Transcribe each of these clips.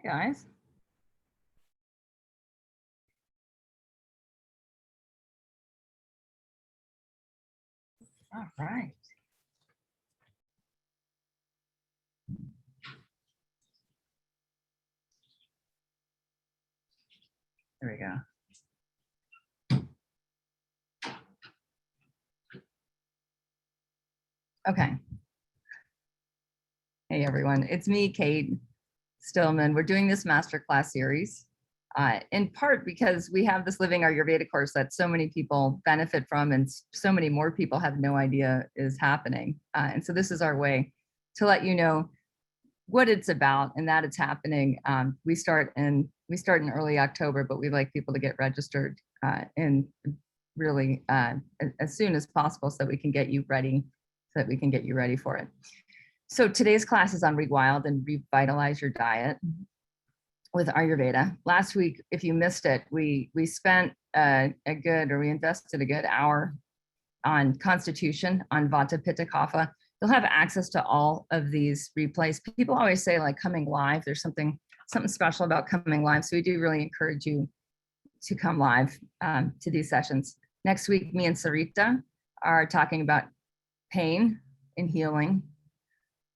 Hi, guys. All right. There we go. Okay. Hey, everyone. It's me, Kate Stillman. We're doing this masterclass series in part because we have this Living Ayurveda course that so many people benefit from and so many more people have no idea is happening. And so this is our way to let you know what it's about and that it's happening. We start in early October, but we like people to get registered in really as soon as possible so that we can get you ready for it. So today's class is on Rewild and Revitalize your diet with Ayurveda. Last week, if you missed it, we spent we invested a good hour on constitution, on Vata, Pitta, Kapha. You'll have access to all of these replays. People always say like coming live, there's something special about coming live. So we do really encourage you to come live to these sessions. Next week, me and Sarita are talking about pain and healing,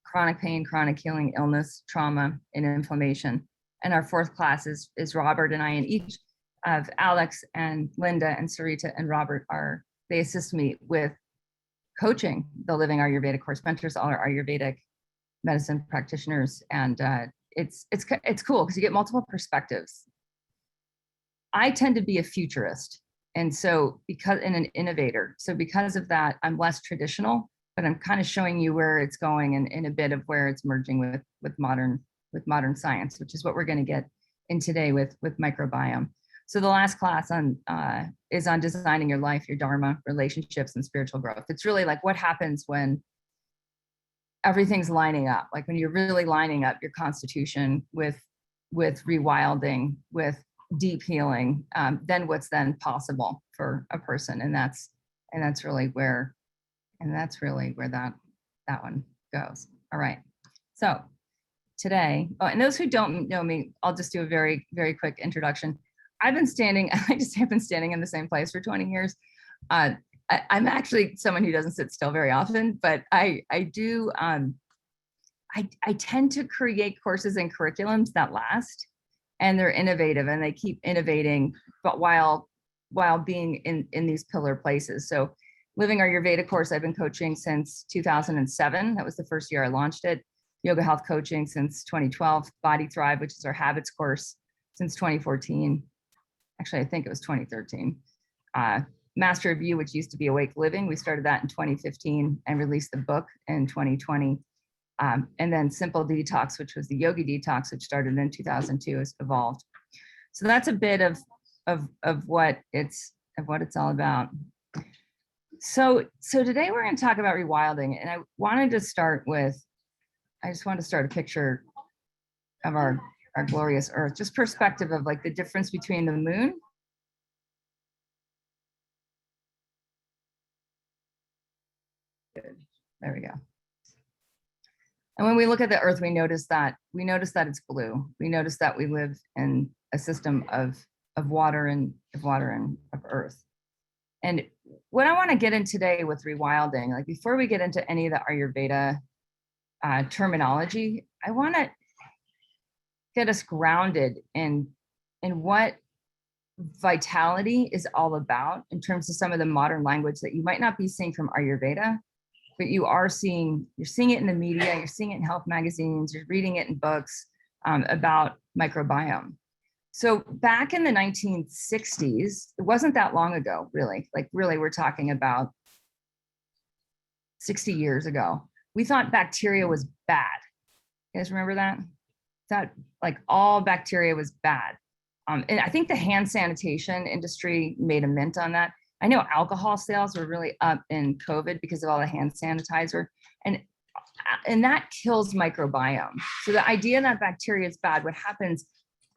chronic pain, chronic healing, illness, trauma, and inflammation. And our fourth class is Robert and I, and each of Alex and Linda and Sarita and Robert they assist me with coaching the Living Ayurveda course mentors, all our Ayurvedic medicine practitioners. And it's cool because you get multiple perspectives. I tend to be a futurist. And so and an innovator. So because of that, I'm less traditional, but I'm kind of showing you where it's going and a bit of where it's merging with modern science, which is what we're going to get in today with microbiome. So the last class is on designing your life, your dharma, relationships, and spiritual growth. It's really like what happens when everything's lining up, like when you're really lining up your constitution with rewilding, with deep healing, then what's then possible for a person, and that's really where that one goes. All right. So today, and those who don't know me, I'll just do a very, very quick introduction. I just have been standing in the same place for 20 years. I'm actually someone who doesn't sit still very often, but I tend to create courses and curriculums that last, and they're innovative and they keep innovating, but while being in these pillar places. So Living Ayurveda course, I've been coaching since 2007. That was the first year I launched it. Yoga health coaching since 2012. Body Thrive, which is our habits course, since 2014. Actually, I think it was 2013. Master of You, which used to be Awake Living. We started that in 2015 and released the book in 2020. And then Simple Detox, which was the Yogi Detox, which started in 2002, has evolved. So that's a bit of what it's all about. So today we're going to talk about rewilding, and I just wanted to start a picture of our glorious earth, just perspective of like the difference between the moon there we go. And when we look at the earth, we notice that it's blue. We notice that we live in a system of water and of earth. And what I want to get in today with rewilding, like before we get into any of the Ayurveda terminology, I want to get us grounded in what vitality is all about in terms of some of the modern language that you might not be seeing from Ayurveda, but you're seeing it in the media, you're seeing it in health magazines, you're reading it in books about microbiome. So back in the 1960s, it wasn't that long ago, really, we're talking about 60 years ago. We thought bacteria was bad. You guys remember that? Thought like all bacteria was bad. And I think the hand sanitation industry made a mint on that. I know alcohol sales were really up in COVID because of all the hand sanitizer, and that kills microbiome. So the idea that bacteria is bad, what happens,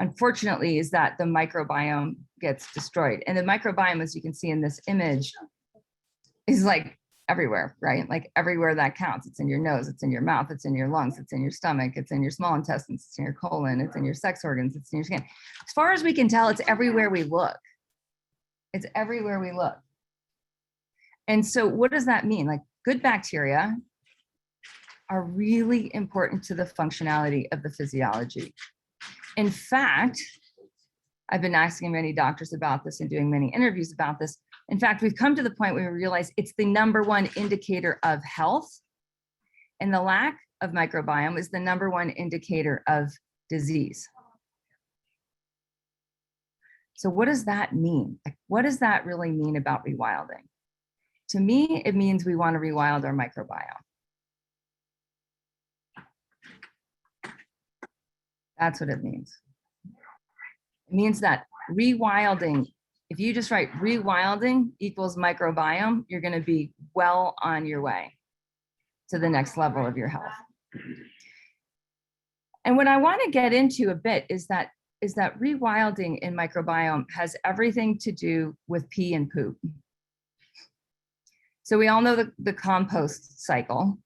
unfortunately, is that the microbiome gets destroyed. And the microbiome, as you can see in this image, is like everywhere, right? Like everywhere that counts. It's in your nose, it's in your mouth, it's in your lungs, it's in your stomach, it's in your small intestines, it's in your colon, it's in your sex organs, it's in your skin. As far as we can tell, it's everywhere we look. It's everywhere we look. And so what does that mean? Like good bacteria are really important to the functionality of the physiology. In fact, I've been asking many doctors about this and doing many interviews about this. In fact, we've come to the point where we realize it's the #1 indicator of health, and the lack of microbiome is the #1 indicator of disease. So what does that mean? Like, what does that really mean about rewilding? To me, it means we want to rewild our microbiome. That's what it means. It means that rewilding, if you just write rewilding equals microbiome, you're going to be well on your way to the next level of your health. And what I want to get into a bit is that rewilding in microbiome has everything to do with pee and poop. So we all know the compost cycle,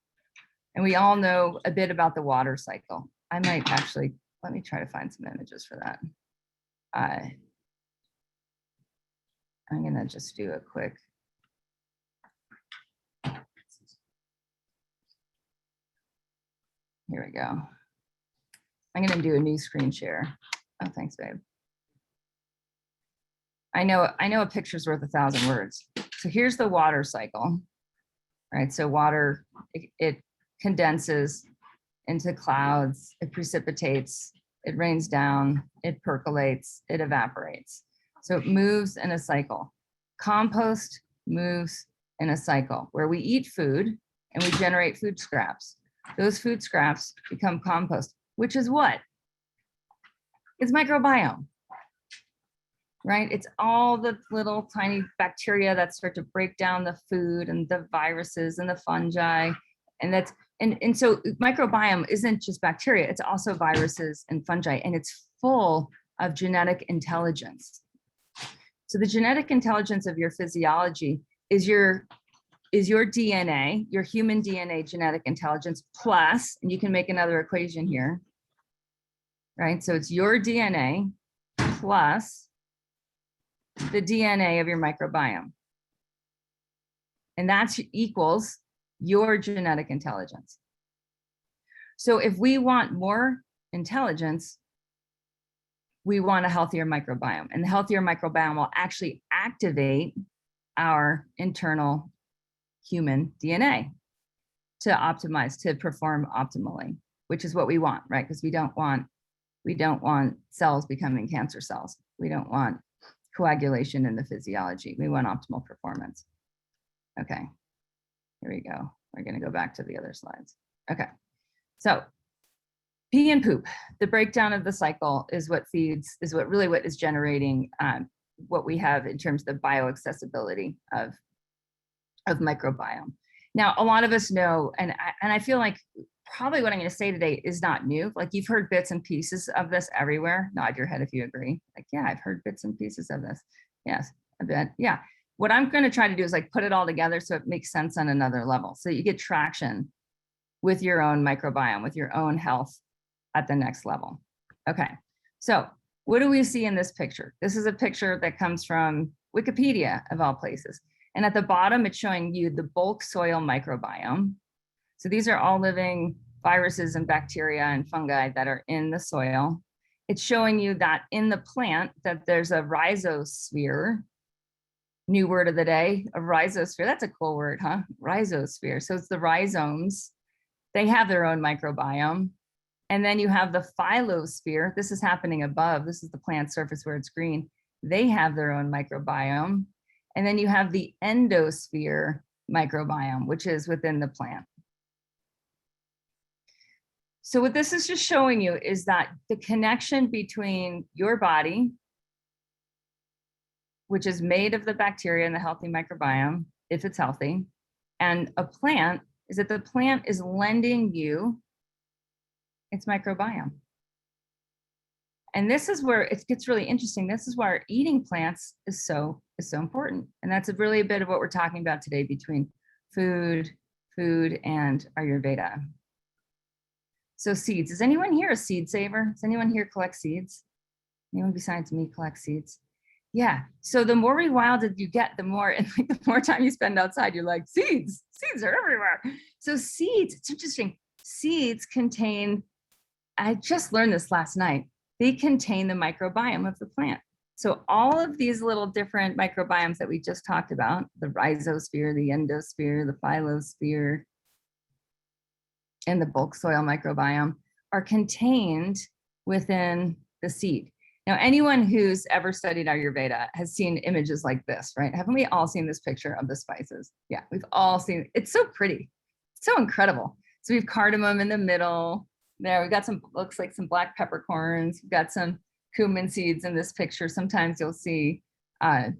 and we all know a bit about the water cycle. I might actually, let me try to find some images for that. I'm going to just do a quick. Here we go. I'm going to do a new screen share. Oh, thanks, babe. I know a picture's worth 1,000 words. So here's the water cycle, right? So water, it condenses into clouds, it precipitates, it rains down, it percolates, it evaporates. So it moves in a cycle. Compost moves in a cycle where we eat food and we generate food scraps. Those food scraps become compost, which is what? It's microbiome, right? It's all the little tiny bacteria that start to break down the food and the viruses and the fungi. And so microbiome isn't just bacteria, it's also viruses and fungi, and it's full of genetic intelligence. So the genetic intelligence of your physiology is your DNA, your human DNA genetic intelligence plus, and you can make another equation here, right? So it's your DNA plus the DNA of your microbiome. And that equals your genetic intelligence. So if we want more intelligence, we want a healthier microbiome, and the healthier microbiome will actually activate our internal human DNA to optimize, to perform optimally, which is what we want, right? Because we don't want cells becoming cancer cells. We don't want coagulation in the physiology. We want optimal performance. Okay, here we go. We're going to go back to the other slides. Okay, so pee and poop, the breakdown of the cycle is what is generating what we have in terms of the bioaccessibility of microbiome. Now, a lot of us know, and I feel like probably what I'm going to say today is not new. Like you've heard bits and pieces of this everywhere. Nod your head if you agree. Like, yeah, I've heard bits and pieces of this. Yes, a bit. Yeah. What I'm going to try to do is like put it all together so it makes sense on another level. So you get traction with your own microbiome, with your own health at the next level. Okay. So what do we see in this picture? This is a picture that comes from Wikipedia of all places. And at the bottom, it's showing you the bulk soil microbiome. So these are all living viruses and bacteria and fungi that are in the soil. It's showing you that in the plant that there's a rhizosphere. New word of the day, a rhizosphere. That's a cool word, huh? Rhizosphere. So it's the rhizomes. They have their own microbiome. And then you have the phyllosphere. This is happening above. This is the plant surface where it's green. They have their own microbiome. And then you have the endosphere microbiome, which is within the plant. So what this is just showing you is that the connection between your body, which is made of the bacteria and the healthy microbiome, if it's healthy, and a plant, is that the plant is lending you its microbiome. And this is where it gets really interesting. This is why eating plants is so important. And that's really a bit of what we're talking about today between food, and Ayurveda. So seeds. Is anyone here a seed saver? Does anyone here collect seeds? Anyone besides me collect seeds? Yeah. So the more rewilded you get, the more, and like the more time you spend outside, you're like, seeds are everywhere. So seeds, it's interesting. Seeds contain, I just learned this last night, they contain the microbiome of the plant. So all of these little different microbiomes that we just talked about, the rhizosphere, the endosphere, the phyllosphere, and the bulk soil microbiome, are contained within the seed. Now, anyone who's ever studied Ayurveda has seen images like this, right? Haven't we all seen this picture of the spices? Yeah, we've all seen it. It's so pretty, so incredible. So we've cardamom in the middle there. We've got some, looks like some black peppercorns. We've got some cumin seeds in this picture. Sometimes you'll see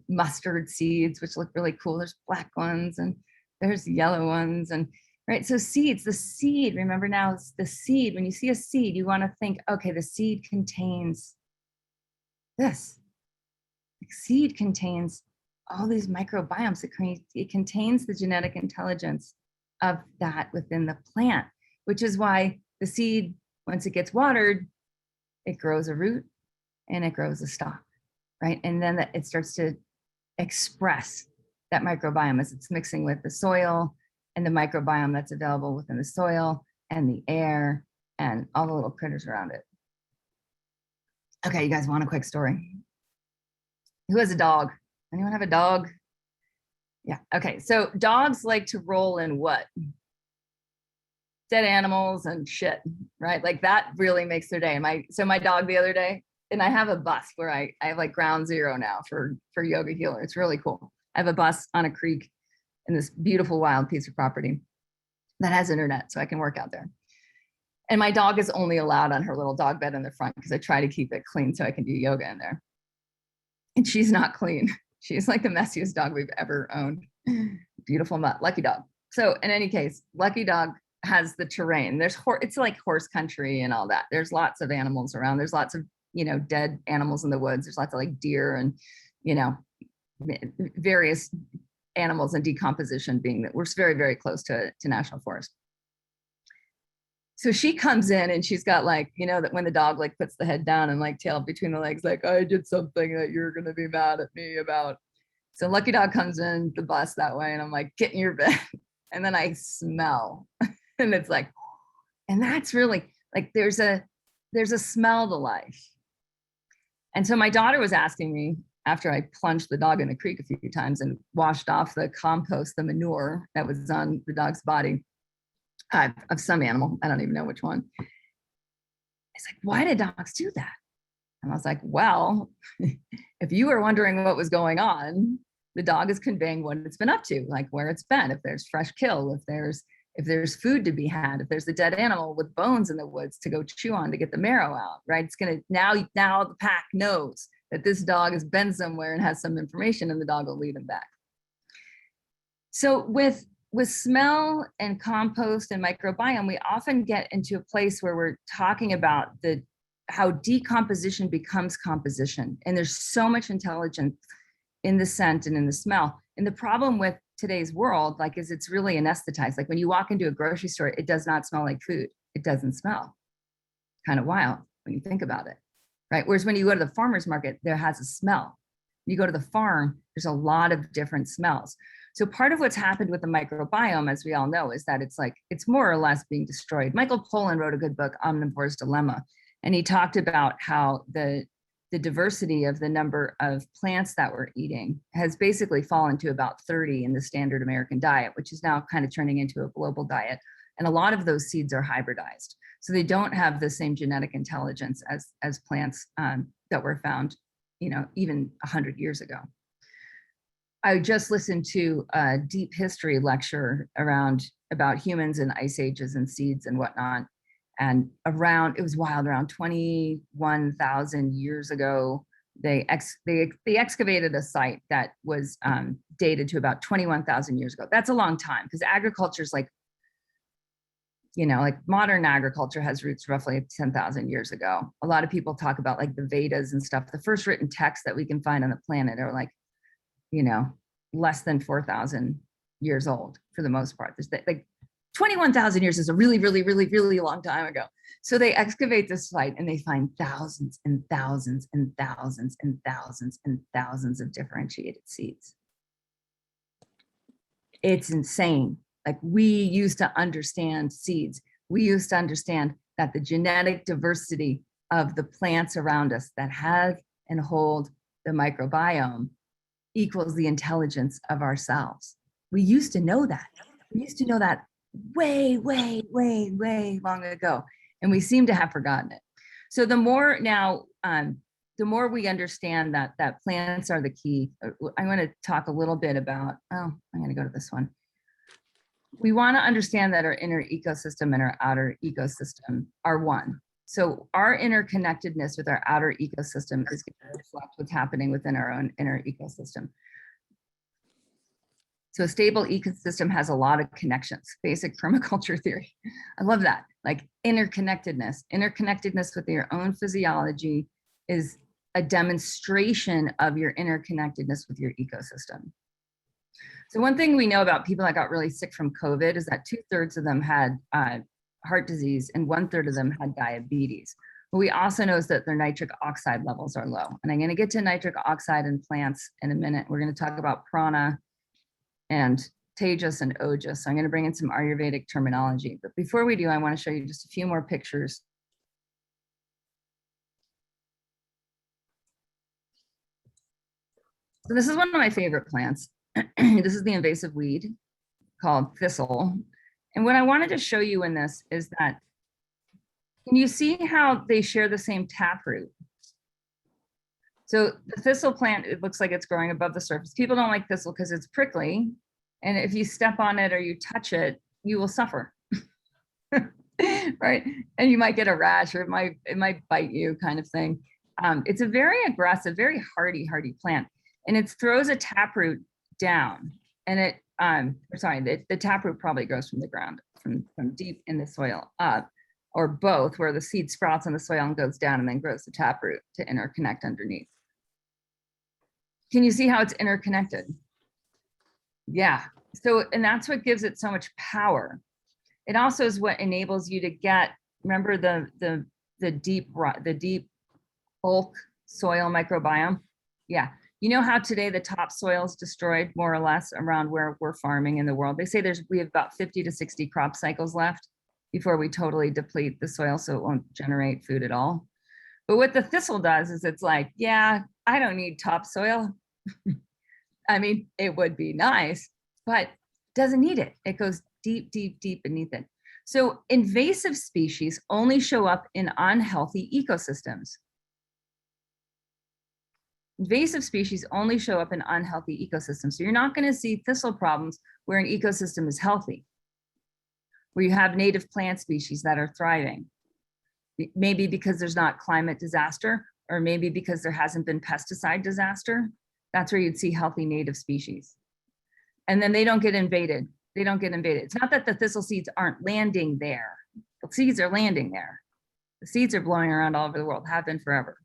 mustard seeds, which look really cool. There's black ones and there's yellow ones. And right, so seeds, the seed, remember now, it's the seed. When you see a seed, you want to think, okay, the seed contains this. The seed contains all these microbiomes. It contains the genetic intelligence of that within the plant, which is why the seed, once it gets watered, it grows a root and it grows a stalk, right? And then it starts to express that microbiome as it's mixing with the soil and the microbiome that's available within the soil and the air and all the little critters around it. Okay, you guys want a quick story? Who has a dog? Anyone have a dog? Yeah, okay, so dogs like to roll in what? Dead animals and shit, right? Like that really makes their day. So my dog the other day, and I have a bus where I have like ground zero now for Yoga Healer. It's really cool. I have a bus on a creek in this beautiful wild piece of property that has internet, so I can work out there. And my dog is only allowed on her little dog bed in the front because I try to keep it clean so I can do yoga in there. And she's not clean. She's like the messiest dog we've ever owned. Beautiful mutt, Lucky Dog. So in any case, Lucky Dog has the terrain. It's like horse country and all that. There's lots of animals around. There's lots of, dead animals in the woods. There's lots of like deer and, various animals and decomposition, being that we're very, very close to national forest. So she comes in and she's got like, that when the dog like puts the head down and like tail between the legs, like, I did something that you're going to be mad at me about. So Lucky Dog comes in the bus that way and I'm like, get in your bed. And then I smell and it's like, and that's really like, there's a smell to life. And so my daughter was asking me after I plunged the dog in the creek a few times and washed off the compost, the manure that was on the dog's body, of some animal, I don't even know which one. It's like, why did dogs do that? And I was like, well, if you were wondering what was going on, the dog is conveying what it's been up to, like where it's been, if there's fresh kill, if there's food to be had, if there's a dead animal with bones in the woods to go chew on to get the marrow out, right? It's gonna, now the pack knows that this dog has been somewhere and has some information, and the dog will lead him back. So with smell and compost and microbiome, we often get into a place where we're talking about how decomposition becomes composition. And there's so much intelligence in the scent and in the smell. And the problem with today's world, like, is it's really anesthetized. Like when you walk into a grocery store, it does not smell like food. It doesn't smell. Kind of wild when you think about it, right? Whereas when you go to the farmer's market, there has a smell. You go to the farm, there's a lot of different smells. So part of what's happened with the microbiome, as we all know, is that it's more or less being destroyed. Michael Pollan wrote a good book, Omnivore's Dilemma, and he talked about how the diversity of the number of plants that we're eating has basically fallen to about 30 in the standard American diet, which is now kind of turning into a global diet. And a lot of those seeds are hybridized. So they don't have the same genetic intelligence as plants that were found, even 100 years ago. I just listened to a deep history lecture about humans and ice ages and seeds and whatnot. And it was wild, around 21,000 years ago, they excavated a site that was dated to about 21,000 years ago. That's a long time, because agriculture is like modern agriculture has roots roughly 10,000 years ago. A lot of people talk about like the Vedas and stuff. The first written texts that we can find on the planet are like, less than 4,000 years old for the most part. There's like 21,000 years is a really, really, really, really long time ago. So they excavate this site and they find thousands and thousands and thousands and thousands and thousands of differentiated seeds. It's insane. Like, we used to understand seeds. We used to understand that the genetic diversity of the plants around us that have and hold the microbiome equals the intelligence of ourselves. We used to know that. We used to know that way, way, way, way long ago. And we seem to have forgotten it. So the more now, the more we understand that plants are the key. I'm going to talk a little bit about, I'm going to go to this one. We want to understand that our inner ecosystem and our outer ecosystem are one. So our interconnectedness with our outer ecosystem is going to reflect what's happening within our own inner ecosystem. So a stable ecosystem has a lot of connections, basic permaculture theory. I love that. Like interconnectedness with your own physiology is a demonstration of your interconnectedness with your ecosystem. So one thing we know about people that got really sick from COVID is that 2/3 of them had heart disease and 1/3 of them had diabetes. What we also know is that their nitric oxide levels are low. And I'm going to get to nitric oxide in plants in a minute. We're going to talk about prana and tejas and ojas. So I'm going to bring in some Ayurvedic terminology. But before we do, I want to show you just a few more pictures. So this is one of my favorite plants. This is the invasive weed called thistle. And what I wanted to show you in this is that, can you see how they share the same taproot? So the thistle plant, it looks like it's growing above the surface. People don't like thistle because it's prickly. And if you step on it or you touch it, you will suffer. Right? And you might get a rash, or it might bite you, kind of thing. It's a very aggressive, very hardy plant. And it throws a taproot down. And the taproot probably grows from the ground, from deep in the soil up, or both, where the seed sprouts on the soil and goes down and then grows the taproot to interconnect underneath. Can you see how it's interconnected? Yeah. So, and that's what gives it so much power. It also is what enables you to get, remember the deep bulk soil microbiome? Yeah. You know how today the topsoil is destroyed more or less around where we're farming in the world? They say we have about 50 to 60 crop cycles left before we totally deplete the soil, so it won't generate food at all. But what the thistle does is it's like, yeah, I don't need topsoil. I mean, it would be nice, but doesn't need it. It goes deep, deep, deep beneath it. So invasive species only show up in unhealthy ecosystems. Invasive species only show up in unhealthy ecosystems. So you're not going to see thistle problems where an ecosystem is healthy, where you have native plant species that are thriving. Maybe because there's not climate disaster, or maybe because there hasn't been pesticide disaster. That's where you'd see healthy native species. And then they don't get invaded. They don't get invaded. It's not that the thistle seeds aren't landing there. The seeds are landing there. The seeds are blowing around all over the world, have been forever.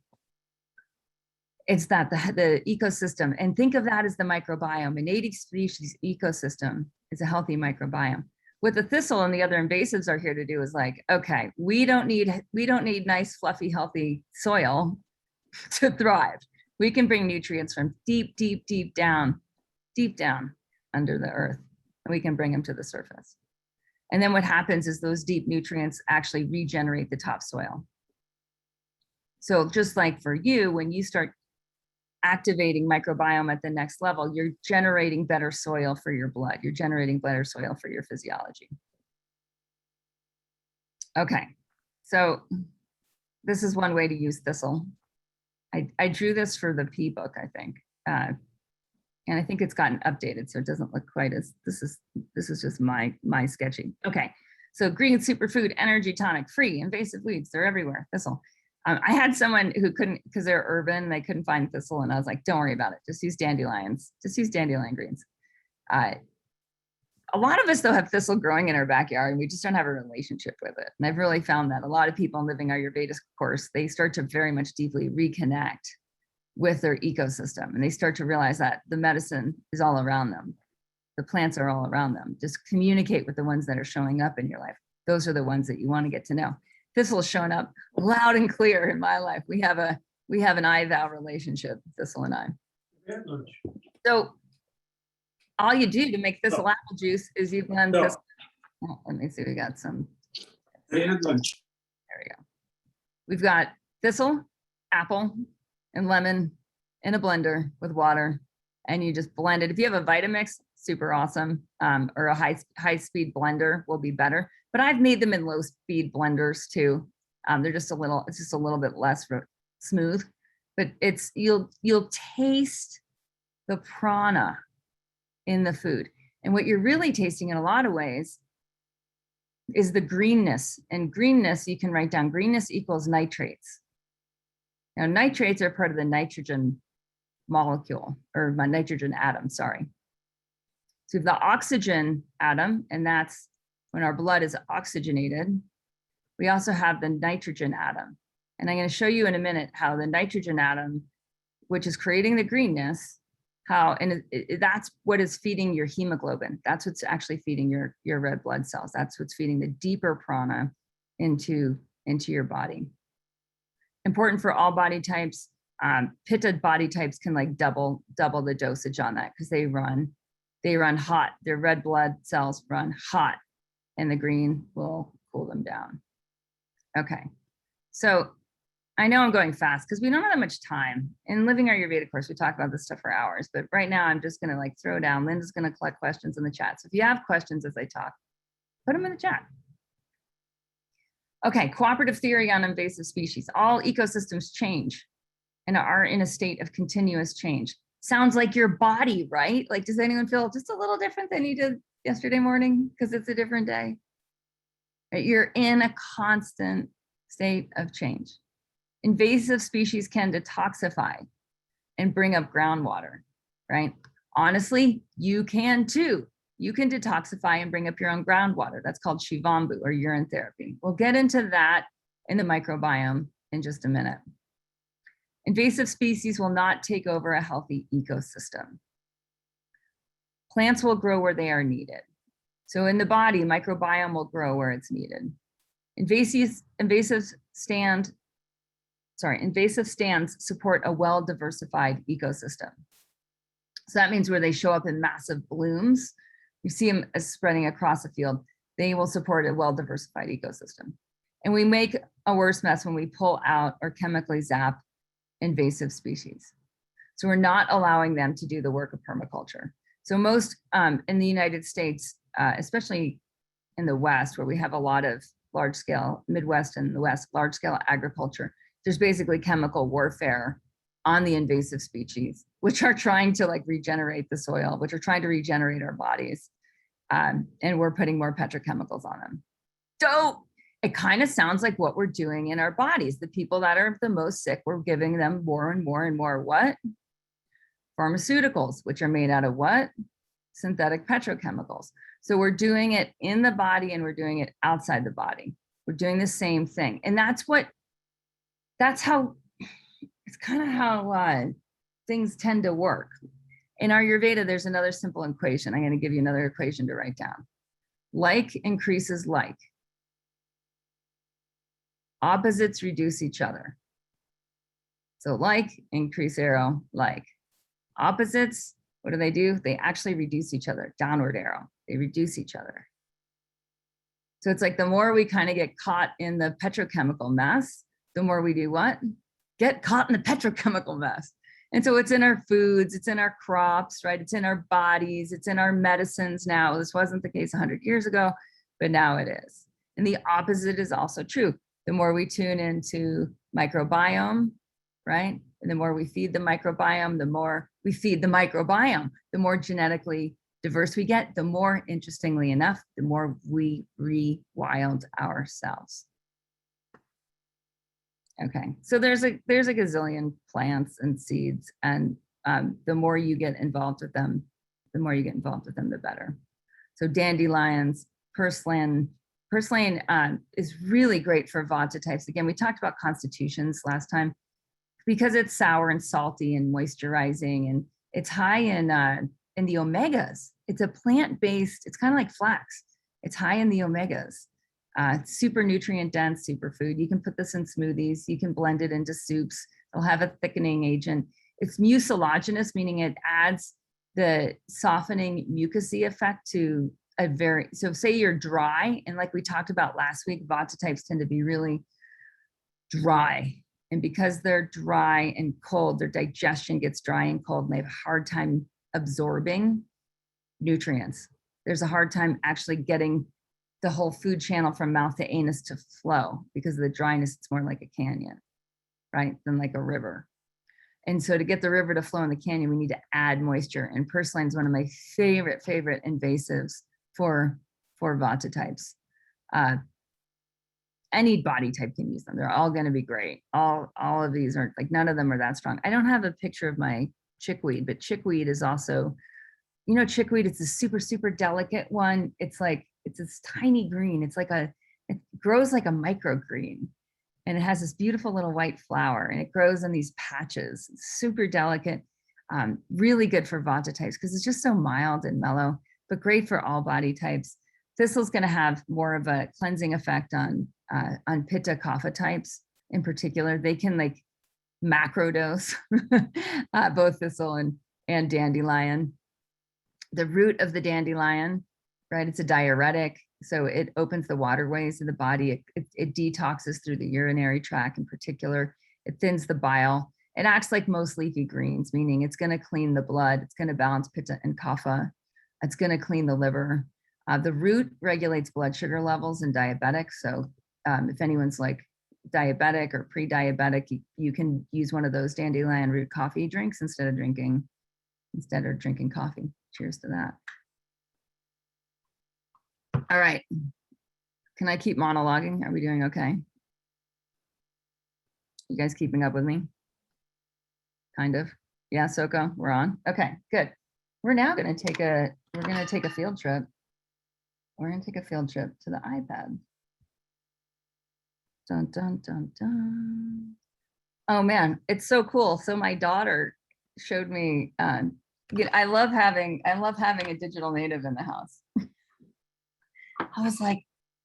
It's that the ecosystem, and think of that as the microbiome. A native species ecosystem is a healthy microbiome. What the thistle and the other invasives are here to do is like, okay, we don't need nice, fluffy, healthy soil to thrive. We can bring nutrients from deep, deep, deep down under the earth, and we can bring them to the surface. And then what happens is those deep nutrients actually regenerate the topsoil. So just like for you, when you start activating microbiome at the next level, you're generating better soil for your blood. You're generating better soil for your physiology. Okay, so this is one way to use thistle. I drew this for the P book, I think. And I think it's gotten updated, so it doesn't look quite as, this is just my sketching. Okay, so green superfood, energy tonic, free, invasive weeds, they're everywhere, thistle. I had someone who couldn't, because they're urban, they couldn't find thistle, and I was like, don't worry about it, just use dandelions, just use dandelion greens. A lot of us though have thistle growing in our backyard, and we just don't have a relationship with it. And I've really found that a lot of people in Living Ayurveda course, they start to very much deeply reconnect with their ecosystem, and they start to realize that the medicine is all around them. The plants are all around them. Just communicate with the ones that are showing up in your life. Those are the ones that you want to get to know. Thistle's shown up loud and clear in my life. We have an I-thou relationship, Thistle and I. So all you do to make thistle apple juice is you blend this. Oh, let me see, we got some. There we go. We've got thistle, apple, and lemon in a blender with water, and you just blend it. If you have a Vitamix, super awesome, or a high-speed blender will be better. But I've made them in low-speed blenders too. They're just it's just a little bit less smooth, but you'll taste the prana in the food. And what you're really tasting in a lot of ways is the greenness. And greenness, you can write down, greenness equals nitrates. Now, nitrates are part of the nitrogen molecule, or my nitrogen atom, sorry. So the oxygen atom, and that's when our blood is oxygenated. We also have the nitrogen atom. And I'm going to show you in a minute how the nitrogen atom, which is creating the greenness, that's what is feeding your hemoglobin. That's what's actually feeding your red blood cells. That's what's feeding the deeper prana into your body. Important for all body types. Pitta body types can like double the dosage on that because they run hot. Their red blood cells run hot, and the green will cool them down. Okay, so I know I'm going fast because we don't have that much time. In Living Ayurveda course, we talk about this stuff for hours, but right now I'm just gonna like throw down. Linda's gonna collect questions in the chat. So if you have questions as I talk, put them in the chat. Okay, cooperative theory on invasive species. All ecosystems change and are in a state of continuous change. Sounds like your body, right? Like, does anyone feel just a little different than you did yesterday morning because it's a different day? Right? You're in a constant state of change. Invasive species can detoxify and bring up groundwater, right? Honestly, you can too. You can detoxify and bring up your own groundwater. That's called Shivambu, or urine therapy. We'll get into that in the microbiome in just a minute. Invasive species will not take over a healthy ecosystem. Plants will grow where they are needed. So in the body, microbiome will grow where it's needed. Invasive stands support a well-diversified ecosystem. So that means where they show up in massive blooms, you see them as spreading across a field, they will support a well-diversified ecosystem. And we make a worse mess when we pull out or chemically zap invasive species. So we're not allowing them to do the work of permaculture. So most in the United States, especially in the West, where we have a lot of large-scale, Midwest and the West, large-scale agriculture, there's basically chemical warfare on the invasive species, which are trying to like regenerate the soil, which are trying to regenerate our bodies. And we're putting more petrochemicals on them. So it kind of sounds like what we're doing in our bodies. The people that are the most sick, we're giving them more and more and more what? Pharmaceuticals, which are made out of what? Synthetic petrochemicals. So we're doing it in the body and we're doing it outside the body. We're doing the same thing. And it's kind of how things tend to work. In Ayurveda, there's another simple equation. I'm going to give you another equation to write down. Like increases like. Opposites reduce each other. So like, increase arrow, like. Opposites, what do? They actually reduce each other, downward arrow. They reduce each other. So it's like the more we kind of get caught in the petrochemical mess, the more we do what? Get caught in the petrochemical mess. And so it's in our foods, it's in our crops, right? It's in our bodies, it's in our medicines now. This wasn't the case 100 years ago, but now it is. And the opposite is also true. The more we tune into microbiome, right? And the more we feed the microbiome, the more we feed the microbiome, the more genetically diverse we get, the more, interestingly enough, the more we rewild ourselves. Okay, so there's a gazillion plants and seeds, and the more you get involved with them, the better. So dandelions, purslane. Purslane is really great for Vata types. Again, we talked about constitutions last time because it's sour and salty and moisturizing, and it's high in in the omegas. It's a plant-based, it's kind of like flax. It's high in the omegas. It's super nutrient dense superfood. You can put this in smoothies. You can blend it into soups. It'll have a thickening agent. It's mucilaginous, meaning it adds the softening mucousy effect to a very, so say you're dry, and like we talked about last week, Vata types tend to be really dry. And because they're dry and cold, their digestion gets dry and cold, and they have a hard time absorbing nutrients. There's a hard time actually getting the whole food channel from mouth to anus to flow because of the dryness. It's more like a canyon, right, than like a river. And so to get the river to flow in the canyon, we need to add moisture. And purslane is one of my favorite invasives for Vata types. Any body type can use them. They're all going to be great. All of these are like, none of them are that strong. I don't have a picture of my chickweed, but chickweed is also, you know, chickweed, it's a super delicate one. It's like, it's this tiny green. It's like it grows like a microgreen, and it has this beautiful little white flower, and it grows in these patches. It's super delicate, really good for Vata types because it's just so mild and mellow, but great for all body types. Thistle's going to have more of a cleansing effect on Pitta Kapha types in particular. They can like macrodose both thistle and dandelion. The root of the dandelion, right? It's a diuretic, so it opens the waterways of the body. It detoxes through the urinary tract in particular. It thins the bile. It acts like most leafy greens, meaning it's going to clean the blood. It's going to balance Pitta and Kapha. It's going to clean the liver. The root regulates blood sugar levels in diabetics. So if anyone's like diabetic or pre-diabetic, you can use one of those dandelion root coffee drinks instead of drinking coffee. Cheers to that. All right. Can I keep monologuing? Are we doing okay? You guys keeping up with me? Kind of. Yeah, Soko, we're on. Okay, good. We're now going to take a field trip. We're going to take a field trip to the iPad. Dun, dun, dun, dun. Oh man, it's so cool. So my daughter showed me, I love having a digital native in the house. I was like,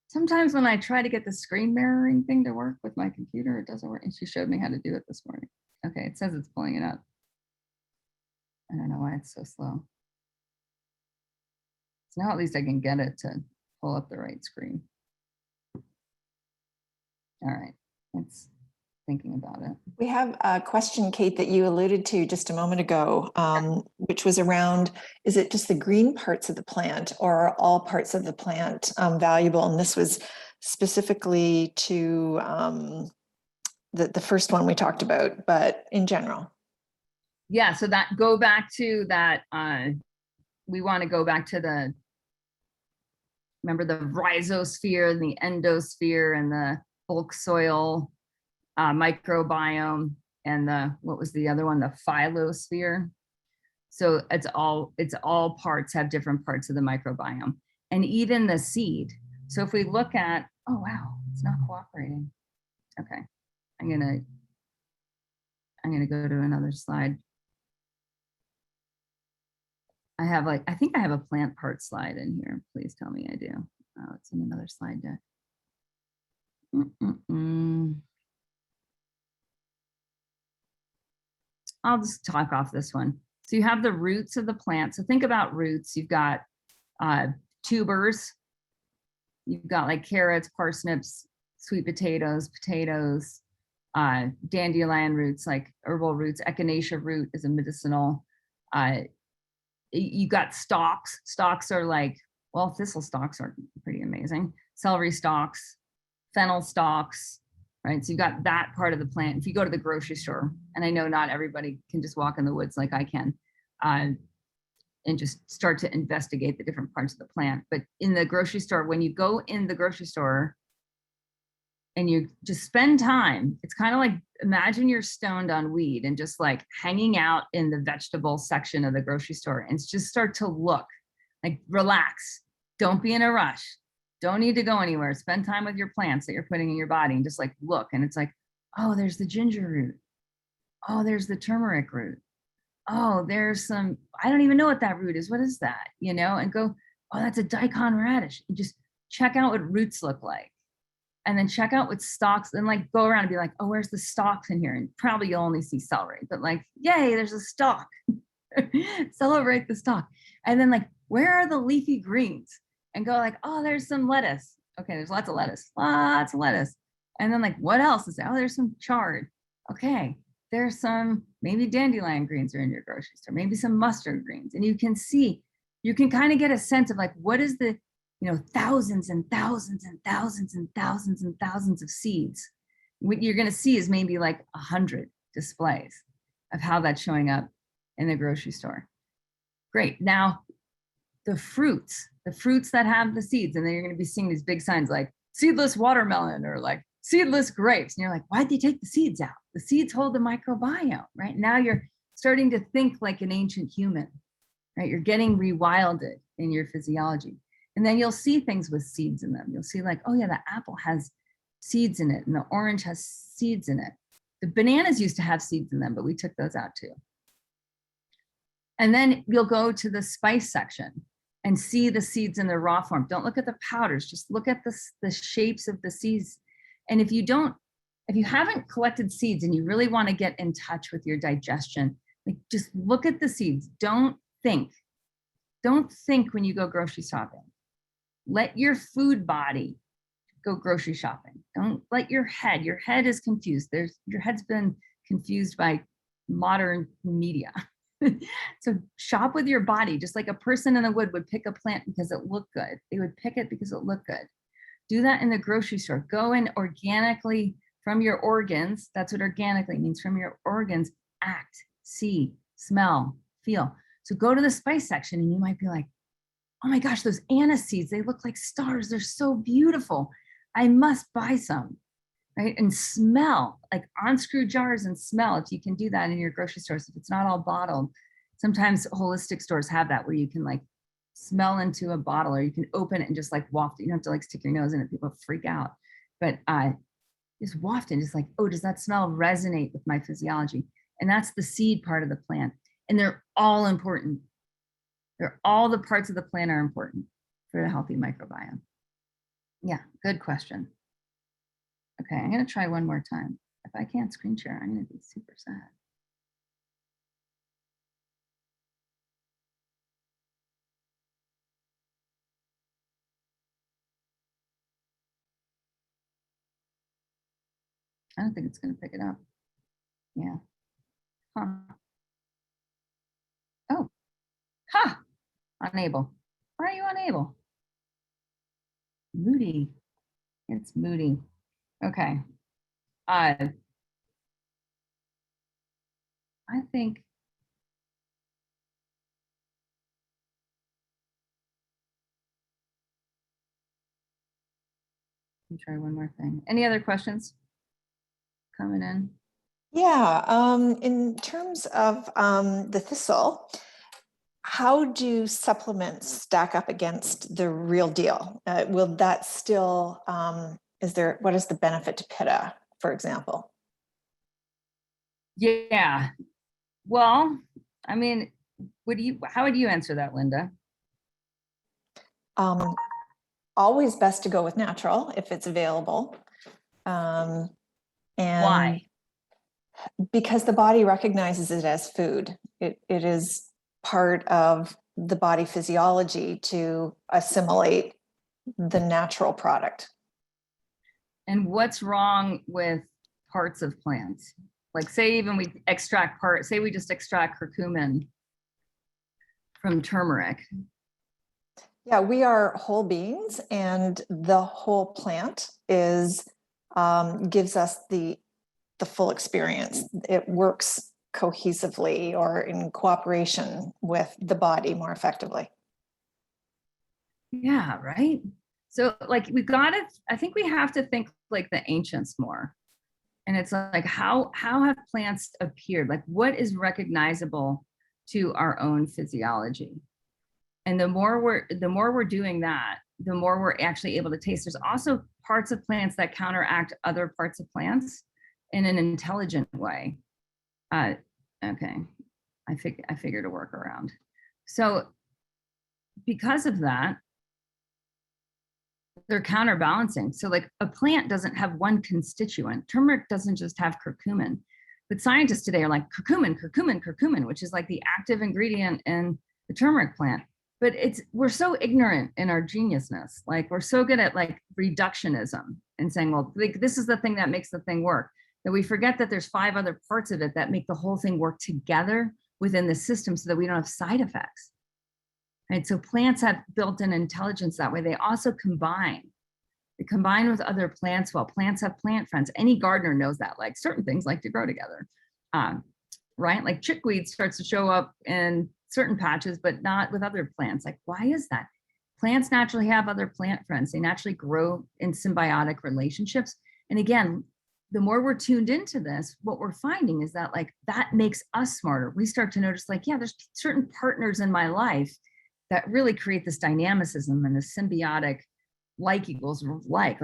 sometimes when I try to get the screen mirroring thing to work with my computer, it doesn't work. And she showed me how to do it this morning. Okay, it says it's pulling it up. I don't know why it's so slow. So now at least I can get it to pull up the right screen. All right, it's thinking about it. We have a question, Kate, that you alluded to just a moment ago, which was around, is it just the green parts of the plant or are all parts of the plant valuable? And this was specifically to the first one we talked about, but in general. Yeah, so that go back to that, we want to go back to remember the rhizosphere and the endosphere and the bulk soil microbiome and what was the other one, the phyllosphere. So it's all parts have different parts of the microbiome, and even the seed. So if we look at, oh wow, it's not cooperating. Okay, I'm gonna go to another slide. I think I have a plant part slide in here. Please tell me I do. Oh, it's in another slide deck. I'll just talk off this one. So you have the roots of the plant. So think about roots. You've got tubers. You've got like carrots, parsnips, sweet potatoes, dandelion roots, like herbal roots. Echinacea root is a medicinal. You got stalks. Stalks are like, well, thistle stalks are pretty amazing. Celery stalks, fennel stalks, right? So you've got that part of the plant. If you go to the grocery store, and I know not everybody can just walk in the woods like I can, and just start to investigate the different parts of the plant. But in the grocery store, when you go in the grocery store and you just spend time, it's kind of like, imagine you're stoned on weed and just like hanging out in the vegetable section of the grocery store and just start to look, like relax. Don't be in a rush. Don't need to go anywhere. Spend time with your plants that you're putting in your body and just like look. And it's like, oh, there's the ginger root. Oh, there's the turmeric root. oh, there's some, I don't even know what that root is. What is that? You know, and go, oh, that's a daikon radish. And just check out what roots look like. And then check out what stalks, and like go around and be like, oh, where's the stalks in here? And probably you'll only see celery, but like, yay, there's a stalk. Celebrate the stalk. And then like, where are the leafy greens? And go like, oh, there's some lettuce. Okay, there's lots of lettuce, lots of lettuce. And then like, what else is there? Oh, there's some chard. Okay, there's some, maybe dandelion greens are in your grocery store, maybe some mustard greens. And you can see, you can kind of get a sense of like, what is the, you know, thousands and thousands and thousands and thousands and thousands of seeds. What you're going to see is maybe like 100 displays of how that's showing up in the grocery store. Great. Now, the fruits that have the seeds, and then you're going to be seeing these big signs like seedless watermelon or like seedless grapes. And you're like, why'd they take the seeds out? The seeds hold the microbiome, right? Now you're starting to think like an ancient human, right? You're getting rewilded in your physiology. And then you'll see things with seeds in them. You'll see like, oh yeah, the apple has seeds in it and the orange has seeds in it. The bananas used to have seeds in them, but we took those out too. And then you'll go to the spice section and see the seeds in their raw form. Don't look at the powders, just look at the shapes of the seeds. And if you haven't collected seeds and you really want to get in touch with your digestion, like just look at the seeds. Don't think when you go grocery shopping. Let your food body go grocery shopping. Don't let your head is confused. Your head's been confused by modern media. So shop with your body, just like a person in the wood would pick a plant because it looked good. They would pick it because it looked good. Do that in the grocery store. Go in organically from your organs. That's what organically means, from your organs. Act, see, smell, feel. So go to the spice section and you might be like, oh my gosh, those anise seeds, they look like stars. They're so beautiful. I must buy some, right? And smell, like unscrew jars and smell, if you can do that in your grocery stores, if it's not all bottled. Sometimes holistic stores have that where you can like smell into a bottle, or you can open it and just like waft it. You don't have to like stick your nose in it. People freak out, but just waft it, just like, oh, does that smell resonate with my physiology? And that's the seed part of the plant. And they're all important. All the parts of the plant are important for the healthy microbiome. Yeah, good question. Okay, I'm gonna try one more time. If I can't screen share, I'm gonna be super sad. I don't think it's gonna pick it up. Yeah. Huh. Oh, ha, unable. Why are you unable? Moody. It's moody. Okay. I think let me try one more thing. Any other questions coming in? Yeah, in terms of the thistle, how do supplements stack up against the real deal? Will that still, what is the benefit to Pitta, for example? Yeah. Well, I mean, how would you answer that, Linda? Always best to go with natural if it's available. And why? Because the body recognizes it as food. It is part of the body physiology to assimilate the natural product. And what's wrong with parts of plants? Like say even we extract say we just extract curcumin from turmeric. Yeah, we are whole beings, and the whole plant is gives us the full experience. It works cohesively or in cooperation with the body more effectively. Yeah, right. So like I think we have to think like the ancients more. And it's like, how have plants appeared? Like what is recognizable to our own physiology? And the more we're doing that, the more we're actually able to taste. There's also parts of plants that counteract other parts of plants in an intelligent way. Okay, I figured a workaround. So because of that, they're counterbalancing. So like a plant doesn't have one constituent. Turmeric doesn't just have curcumin, but scientists today are like curcumin, which is like the active ingredient in the turmeric plant. But we're so ignorant in our geniusness. Like we're so good at like reductionism and saying, well, like, this is the thing that makes the thing work, that we forget that there's 5 other parts of it that make the whole thing work together within the system so that we don't have side effects. Right? So plants have built-in intelligence that way. They also combine. They combine with other plants well. Plants have plant friends. Any gardener knows that, like certain things like to grow together, right? Like chickweed starts to show up in certain patches, but not with other plants. Like, why is that? Plants naturally have other plant friends. They naturally grow in symbiotic relationships. And again, the more we're tuned into this, what we're finding is that like that makes us smarter. We start to notice like, yeah, there's certain partners in my life that really create this dynamicism and this symbiotic like equals like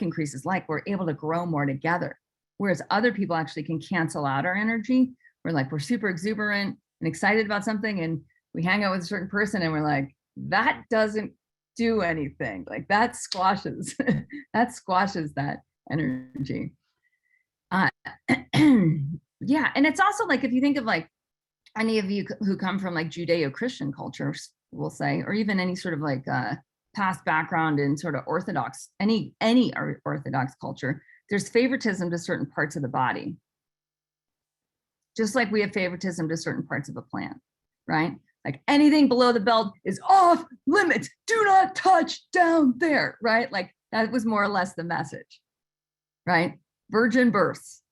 increases like, we're able to grow more together. Whereas other people actually can cancel out our energy. We're super exuberant and excited about something, and we hang out with a certain person and we're like, that doesn't do anything. Like that squashes, that energy. Yeah, and it's also like, if you think of like any of you who come from like Judeo-Christian cultures, we'll say, or even any sort of like past background in sort of Orthodox, any Orthodox culture, there's favoritism to certain parts of the body. Just like we have favoritism to certain parts of a plant, right? Like anything below the belt is off limits. Do not touch down there, right? Like that was more or less the message, right? Virgin births.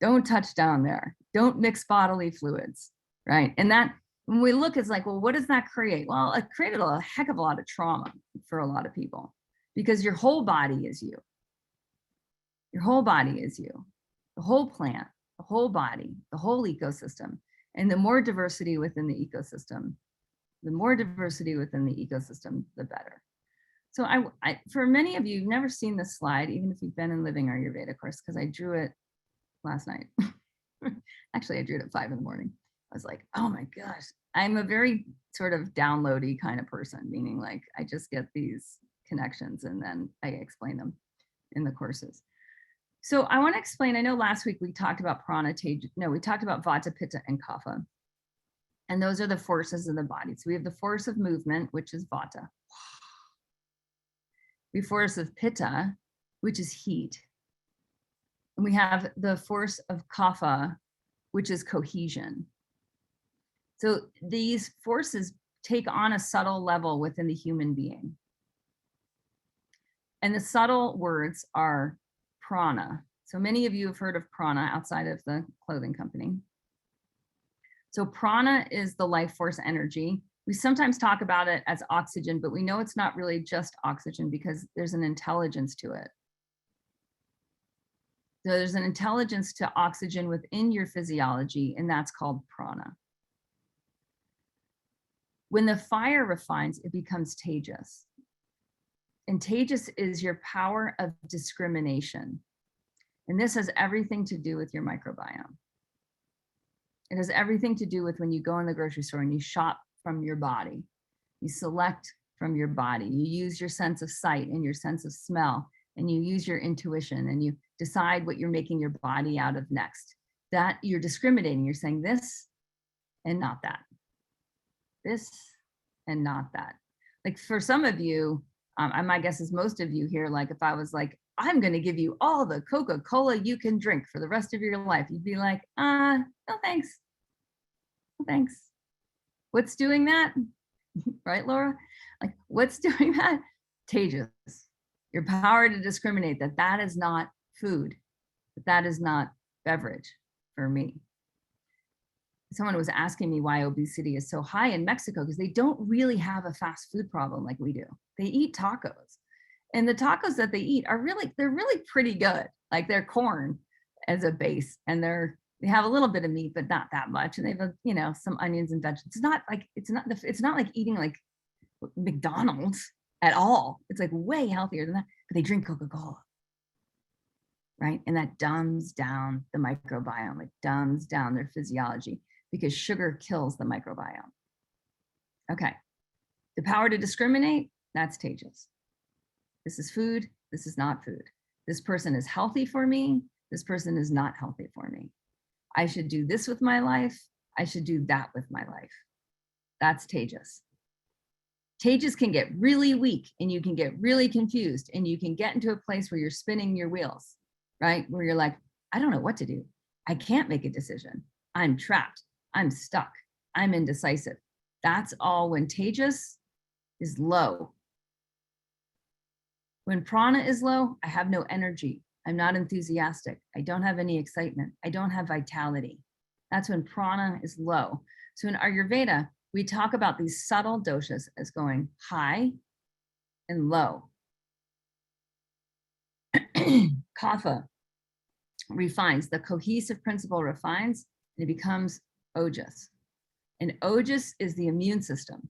Don't touch down there. Don't mix bodily fluids, right? And that, when we look, it's like, well, what does that create? Well, it created a heck of a lot of trauma for a lot of people, because your whole body is you. Your whole body is you. The whole plant, the whole body, the whole ecosystem. And the more diversity within the ecosystem, the better. So I for many of you, you've never seen this slide, even if you've been in Living Ayurveda course, because I drew it last night. Actually, I drew it at 5 a.m. I was like, oh my gosh, I'm a very sort of downloady kind of person, meaning like I just get these connections and then I explain them in the courses. So I want to explain, I know last week we talked about Prana, we talked about Vata, Pitta, and Kapha. And those are the forces of the body. So we have the force of movement, which is Vata. We have force of Pitta, which is heat. And we have the force of Kapha, which is cohesion. So these forces take on a subtle level within the human being. And the subtle words are Prana. So many of you have heard of Prana outside of the clothing company. So Prana is the life force energy. We sometimes talk about it as oxygen, but we know it's not really just oxygen because there's an intelligence to it. So there's an intelligence to oxygen within your physiology, and that's called prana. When the fire refines, it becomes tejas. And tejas is your power of discrimination. And this has everything to do with your microbiome. It has everything to do with when you go in the grocery store and you shop from your body. You select from your body. You use your sense of sight and your sense of smell, and you use your intuition, and you decide what you're making your body out of next. That you're discriminating. You're saying this and not that. This and not that. Like for some of you, my guess is most of you here, like if I was like, I'm going to give you all the Coca-Cola you can drink for the rest of your life, you'd be like, no thanks. No thanks. What's doing that? Right, Laura? Like what's doing that? Tejas. Your power to discriminate that is not food, that is not beverage for me. Someone was asking me why obesity is so high in Mexico, because they don't really have a fast food problem like we do. They eat tacos, and the tacos that they eat are they're really pretty good. Like they're corn as a base, and they have a little bit of meat, but not that much. And they have, some onions and vegetables. It's not like eating like McDonald's at all. It's like way healthier than that, but they drink Coca-Cola. Right? And that dumbs down the microbiome. It dumbs down their physiology. because sugar kills the microbiome. Okay, the power to discriminate, that's Tejas. This is food, this is not food. This person is healthy for me, this person is not healthy for me. I should do this with my life, I should do that with my life. That's Tejas. Tejas can get really weak and you can get really confused and you can get into a place where you're spinning your wheels, right? Where you're like, I don't know what to do. I can't make a decision. I'm trapped. I'm stuck. I'm indecisive. That's all when Tejas is low. When Prana is low, I have no energy. I'm not enthusiastic. I don't have any excitement. I don't have vitality. That's when Prana is low. So in Ayurveda, we talk about these subtle doshas as going high and low. Kapha refines, the cohesive principle refines, and it becomes ojas. And ojas is the immune system.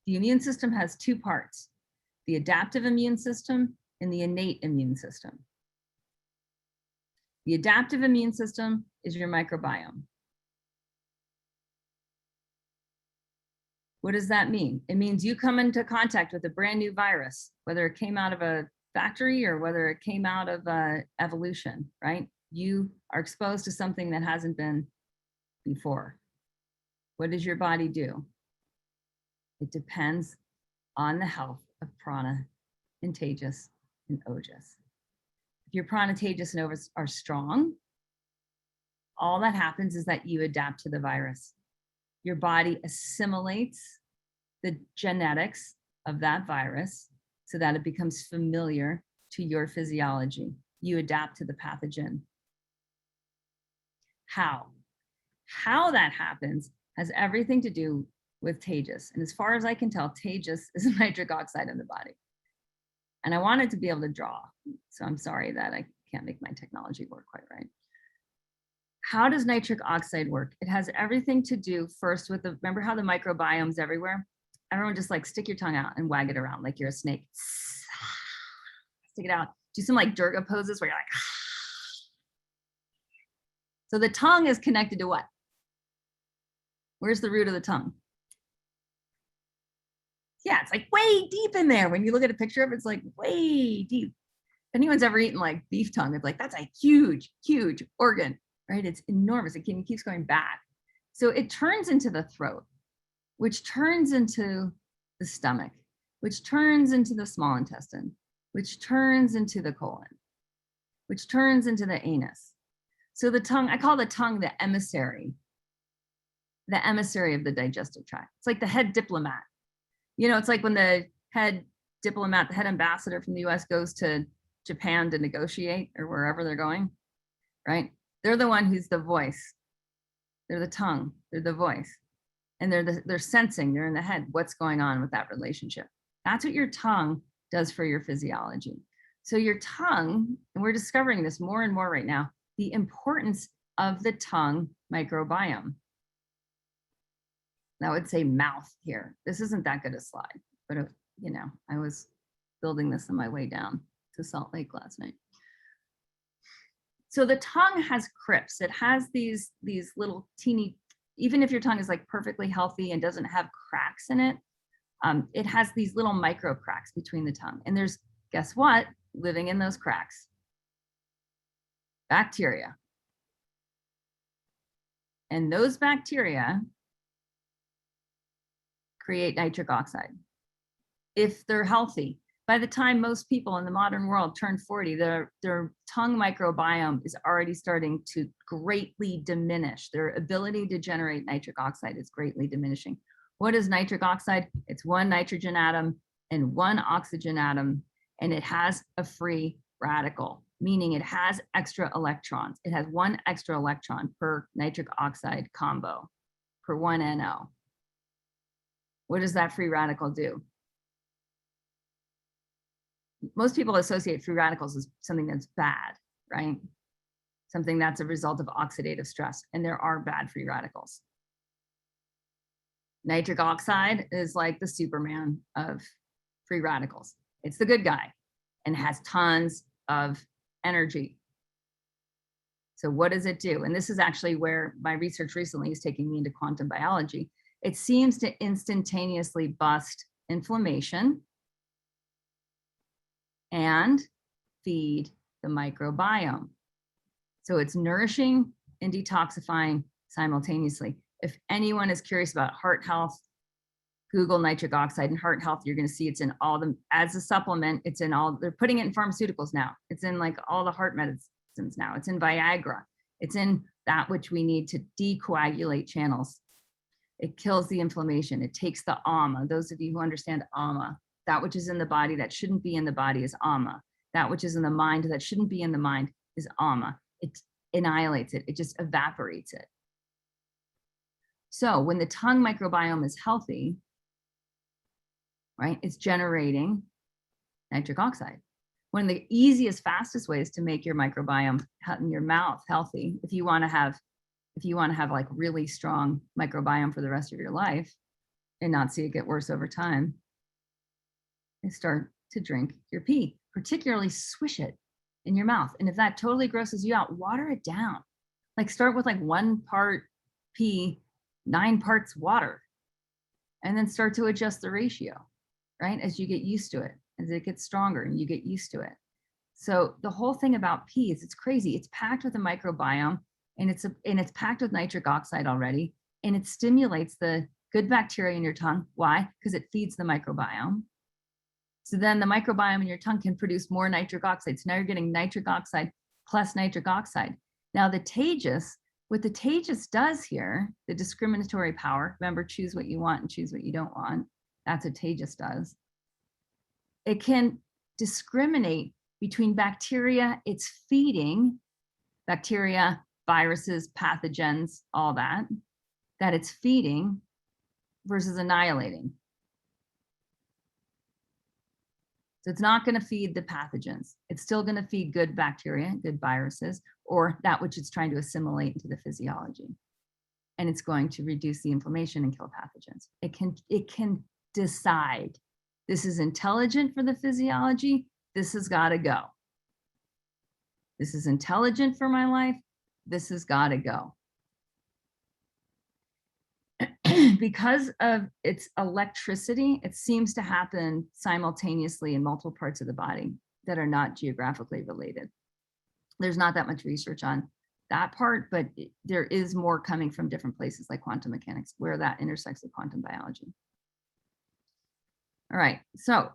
The immune system has two parts, the adaptive immune system and the innate immune system. The adaptive immune system is your microbiome. What does that mean? It means you come into contact with a brand new virus, whether it came out of a factory or whether it came out of evolution, right? You are exposed to something that hasn't been before. What does your body do? It depends on the health of Prana and Tejas and Ojas. If your Prana, Tejas, and Ojas are strong, all that happens is that you adapt to the virus. Your body assimilates the genetics of that virus so that it becomes familiar to your physiology. You adapt to the pathogen. How? How that happens has everything to do with Tejas. And as far as I can tell, Tejas is a nitric oxide in the body. And I wanted to be able to draw. So I'm sorry that I can't make my technology work quite right. How does nitric oxide work? It has everything to do first with the, remember how the microbiome's everywhere? Everyone just like stick your tongue out and wag it around like you're a snake. Stick it out. Do some like Durga poses where you're like, so the tongue is connected to what? Where's the root of the tongue? Yeah, it's like way deep in there. When you look at a picture of it, it's like way deep. If anyone's ever eaten like beef tongue, it's like, that's a huge, huge organ, right? It's enormous. It keeps going back. So it turns into the throat, which turns into the stomach, which turns into the small intestine, which turns into the colon, which turns into the anus. So the tongue, I call the tongue the emissary of the digestive tract. It's like the head diplomat. You know, it's like when the head diplomat, the head ambassador from the US goes to Japan to negotiate or wherever they're going, right? They're the one who's the voice. They're the tongue, they're the voice. And they're sensing, they're in the head, what's going on with that relationship. That's what your tongue does for your physiology. So your tongue, and we're discovering this more and more right now, the importance of the tongue microbiome. I would say mouth here. This isn't that good a slide, but if, you know, I was building this on my way down to Salt Lake last night. So the tongue has crypts. It has these little teeny, even if your tongue is like perfectly healthy and doesn't have cracks in it, it has these little micro cracks between the tongue. And there's, guess what, living in those cracks? Bacteria. And those bacteria create nitric oxide. If they're healthy, by the time most people in the modern world turn 40, their tongue microbiome is already starting to greatly diminish. Their ability to generate nitric oxide is greatly diminishing. What is nitric oxide? It's one nitrogen atom and one oxygen atom, and it has a free radical, meaning it has extra electrons. It has one extra electron per nitric oxide combo, per one NO. What does that free radical do? Most people associate free radicals as something that's bad, right? Something that's a result of oxidative stress, and there are bad free radicals. Nitric oxide is like the Superman of free radicals. It's the good guy and has tons of energy. So what does it do? And this is actually where my research recently is taking me into quantum biology. It seems to instantaneously bust inflammation and feed the microbiome. So it's nourishing and detoxifying simultaneously. If anyone is curious about heart health, Google nitric oxide and heart health. You're going to see it's in all the, as a supplement, it's in all, they're putting it in pharmaceuticals now. It's in like all the heart medicines now. It's in Viagra. It's in that which we need to decoagulate channels. It kills the inflammation. It takes the ama. Those of you who understand ama, that which is in the body that shouldn't be in the body is ama. That which is in the mind that shouldn't be in the mind is ama. It annihilates it. It just evaporates it. So when the tongue microbiome is healthy, right, it's generating nitric oxide. One of the easiest, fastest ways to make your microbiome in your mouth healthy, if you want to have like really strong microbiome for the rest of your life and not see it get worse over time, is start to drink your pee, particularly swish it in your mouth. And if that totally grosses you out, water it down. Like start with like 1 part pee, 9 parts water, and then start to adjust the ratio, right? As you get used to it, as it gets stronger and you get used to it. So the whole thing about pee is it's crazy. It's packed with a microbiome and it's packed with nitric oxide already, and it stimulates the good bacteria in your tongue. Why? Because it feeds the microbiome. So then the microbiome in your tongue can produce more nitric oxide. So now you're getting nitric oxide plus nitric oxide. Now the tejas, what the tejas does here, the discriminatory power, remember, choose what you want and choose what you don't want. That's what tejas does. It can discriminate between bacteria it's feeding, bacteria, viruses, pathogens, all that it's feeding versus annihilating. So it's not going to feed the pathogens. It's still going to feed good bacteria, good viruses, or that which it's trying to assimilate into the physiology. And it's going to reduce the inflammation and kill pathogens. It can decide, this is intelligent for the physiology, this has got to go. This is intelligent for my life, this has got to go. Because of its electricity, it seems to happen simultaneously in multiple parts of the body that are not geographically related. There's not that much research on that part, but there is more coming from different places like quantum mechanics, where that intersects with quantum biology. All right, so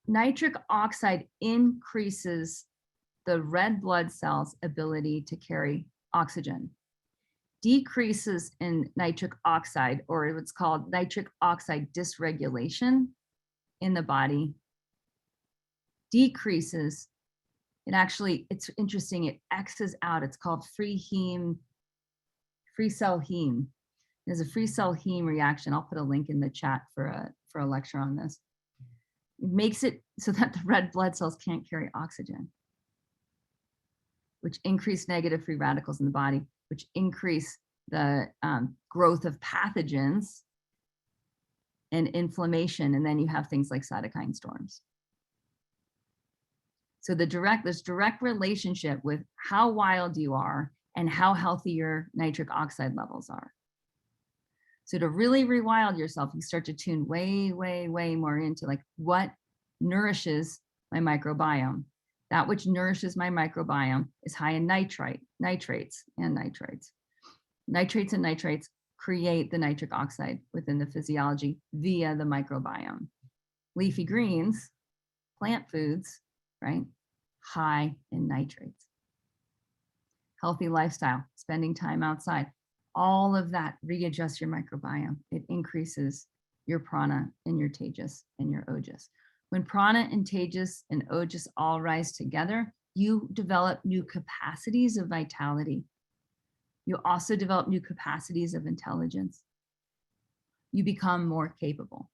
nitric oxide increases the red blood cells' ability to carry oxygen. Decreases in nitric oxide, or what's called nitric oxide dysregulation in the body, decreases. It's interesting, it X's out. It's called free cell heme. There's a free cell heme reaction. I'll put a link in the chat for a lecture on this. It makes it so that the red blood cells can't carry oxygen, which increase negative free radicals in the body, which increase the growth of pathogens and inflammation. And then you have things like cytokine storms. So there's direct relationship with how wild you are and how healthy your nitric oxide levels are. So to really rewild yourself, you start to tune way, way, way more into like what nourishes my microbiome. That which nourishes my microbiome is high in nitrates. Nitrates and nitrates create the nitric oxide within the physiology via the microbiome. Leafy greens, plant foods, right? High in nitrates. Healthy lifestyle, spending time outside, all of that readjusts your microbiome. It increases your prana and your tejas and your ojas. When prana and tejas and ojas all rise together, you develop new capacities of vitality. You also develop new capacities of intelligence. You become more capable.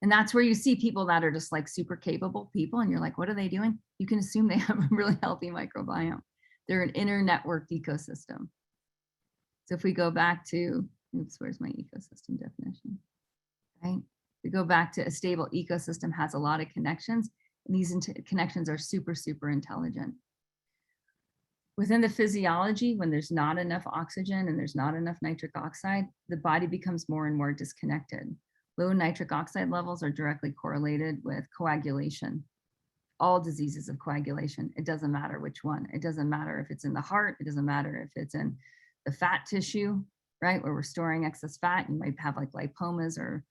And that's where you see people that are just like super capable people, and you're like, what are they doing? You can assume they have a really healthy microbiome. They're an inter-networked ecosystem. So if we go back to, oops, where's my ecosystem definition, right? We go back to a stable ecosystem has a lot of connections, These connections are super, super intelligent. Within the physiology, when there's not enough oxygen and there's not enough nitric oxide, the body becomes more and more disconnected. Low nitric oxide levels are directly correlated with coagulation. All diseases of coagulation. It doesn't matter which one. It doesn't matter if it's in the heart. It doesn't matter if it's in the fat tissue, right? Where we're storing excess fat. You might have like lipomas or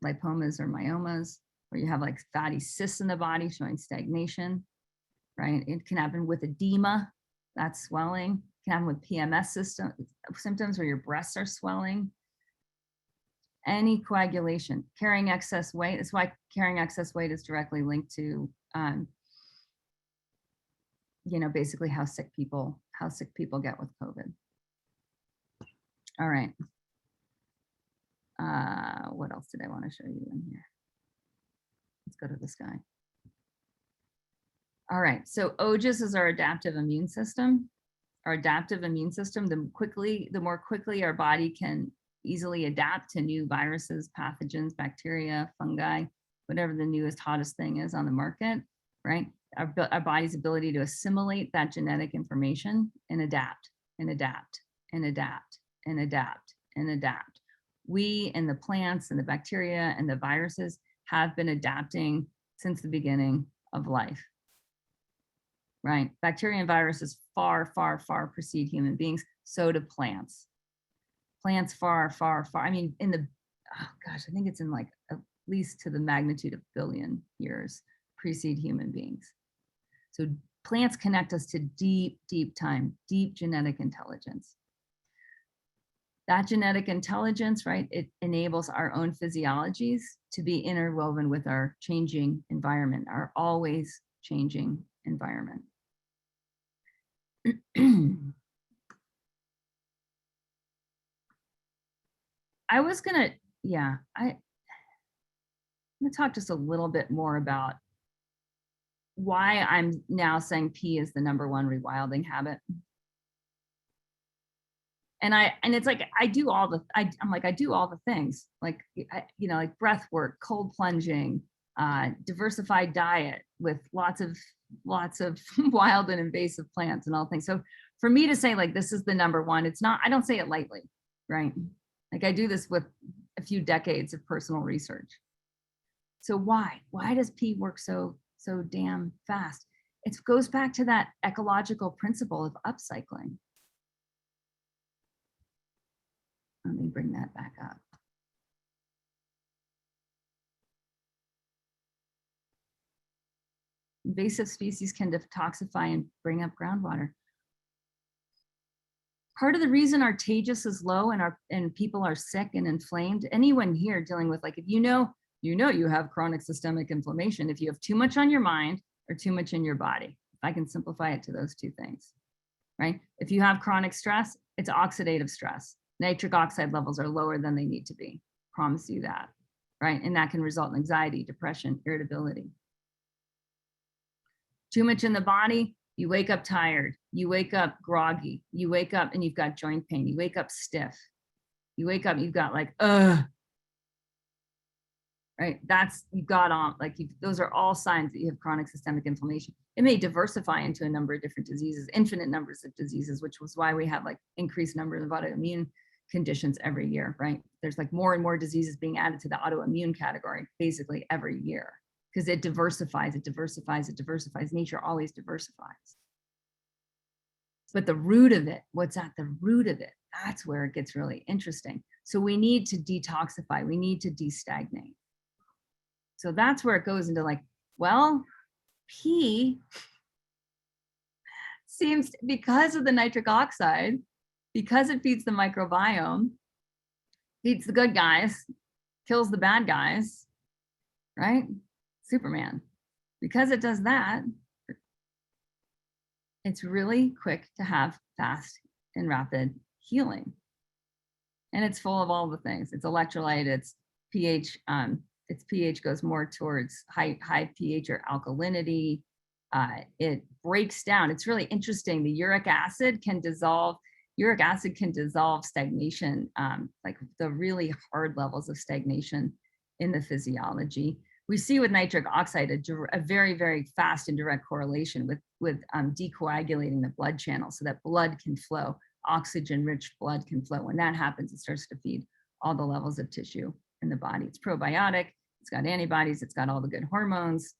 myomas, where you have like fatty cysts in the body showing stagnation, right? It can happen with edema, that's swelling. It can happen with PMS symptoms where your breasts are swelling. Any coagulation, carrying excess weight. That's why carrying excess weight is directly linked to, basically how sick people get with COVID. All right. What else did I want to show you in here? Let's go to this guy. All right, so OGIS is our adaptive immune system. Our adaptive immune system, the more quickly our body can easily adapt to new viruses, pathogens, bacteria, fungi, whatever the newest, hottest thing is on the market, right? Our body's ability to assimilate that genetic information and adapt, and adapt, and adapt, and adapt, and adapt. We and the plants and the bacteria and the viruses have been adapting since the beginning of life, right? Bacteria and viruses far, far, far precede human beings. So do plants. Plants far, far, far. I mean, I think it's in like at least to the magnitude of billion years precede human beings. So plants connect us to deep, deep time, deep genetic intelligence. That genetic intelligence, right, it enables our own physiologies to be interwoven with our changing environment, our always changing environment. I'm gonna talk just a little bit more about why I'm now saying P is the #1 rewilding habit. And it's like, I do all the things, like, like breath work, cold plunging, diversified diet with lots of wild and invasive plants and all things. So for me to say like, this is the #1, it's not, I don't say it lightly, right? Like I do this with a few decades of personal research. So why does P work so damn fast? It goes back to that ecological principle of upcycling. Let me bring that back up. Invasive species can detoxify and bring up groundwater. Part of the reason our Tejas is low and people are sick and inflamed, anyone here dealing with, like, if you know you have chronic systemic inflammation, if you have too much on your mind or too much in your body. If I can simplify it to those two things, right? If you have chronic stress, it's oxidative stress. Nitric oxide levels are lower than they need to be. Promise you that, right? And that can result in anxiety, depression, irritability. Too much in the body, you wake up tired, you wake up groggy, you wake up and you've got joint pain, you wake up stiff, you wake up, you've got like, right? Those are all signs that you have chronic systemic inflammation. It may diversify into a number of different diseases, infinite numbers of diseases, which was why we have like increased numbers of autoimmune conditions every year, right? There's like more and more diseases being added to the autoimmune category basically every year because it diversifies. Nature always diversifies. But the root of it, what's at the root of it, that's where it gets really interesting. So we need to detoxify, we need to destagnate. So that's where it goes into like, well, P seems, because of the nitric oxide, because it feeds the microbiome, feeds the good guys, kills the bad guys, right? Superman. Because it does that, it's really quick to have fast and rapid healing. And it's full of all the things. It's electrolyte, it's pH, its pH goes more towards high pH or alkalinity. It breaks down. It's really interesting. The uric acid can dissolve stagnation, like the really hard levels of stagnation in the physiology. We see with nitric oxide a very, very fast and direct correlation with decoagulating the blood channel so that blood can flow, oxygen-rich blood can flow. When that happens, it starts to feed all the levels of tissue in the body. It's probiotic, it's got antibodies, it's got all the good hormones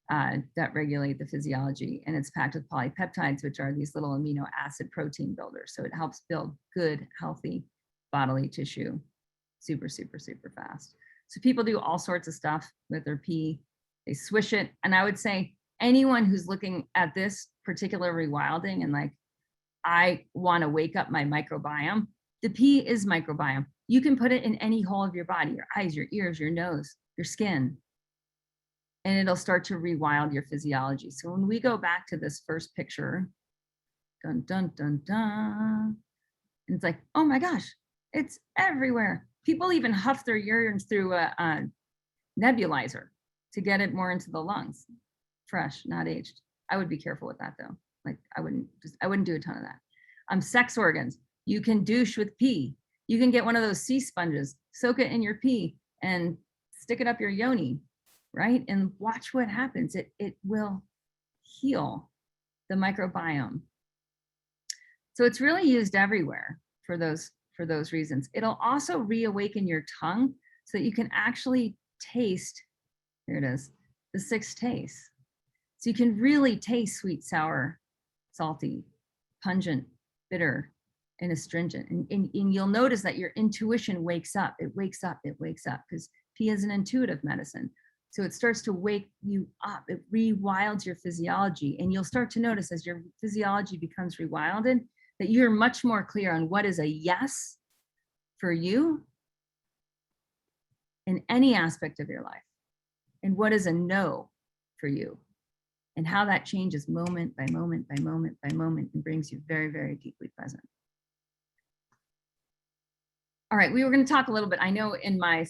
that regulate the physiology, and it's packed with polypeptides, which are these little amino acid protein builders. So it helps build good, healthy bodily tissue super, super, super fast. So people do all sorts of stuff with their pee. They swish it. And I would say anyone who's looking at this particular rewilding and like, I want to wake up my microbiome, the pee is microbiome. You can put it in any hole of your body, your eyes, your ears, your nose, your skin, and it'll start to rewild your physiology. So when we go back to this first picture, dun, dun, dun, dun, and it's like, oh my gosh, it's everywhere. People even huff their urine through a nebulizer to get it more into the lungs. Fresh, not aged. I would be careful with that though. Like I wouldn't do a ton of that. Sex organs, you can douche with pee. You can get one of those sea sponges, soak it in your pee and stick it up your yoni, right? And watch what happens. It will heal the microbiome. So it's really used everywhere for those reasons. It'll also reawaken your tongue so that you can actually taste, here it is, the 6 tastes. So you can really taste sweet, sour, salty, pungent, bitter, and astringent. And you'll notice that your intuition wakes up. It wakes up, because pee is an intuitive medicine. So it starts to wake you up. It rewilds your physiology. And you'll start to notice as your physiology becomes rewilded, that you're much more clear on what is a yes for you in any aspect of your life, and what is a no for you, and how that changes moment by moment by moment by moment and brings you very, very deeply present. All right, we were going to talk a little bit. I know in my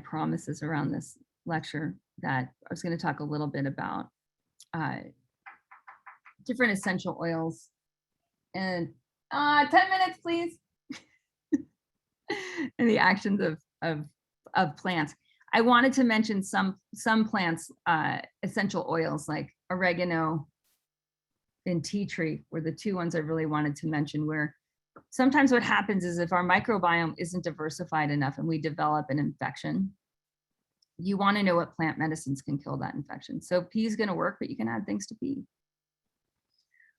promises around this lecture that I was going to talk a little bit about different essential oils. And 10 minutes, please. And the actions of plants. I wanted to mention some plants, essential oils like oregano and tea tree were the 2 ones I really wanted to mention, where sometimes what happens is if our microbiome isn't diversified enough and we develop an infection, you want to know what plant medicines can kill that infection. So pea is going to work, but you can add things to pea.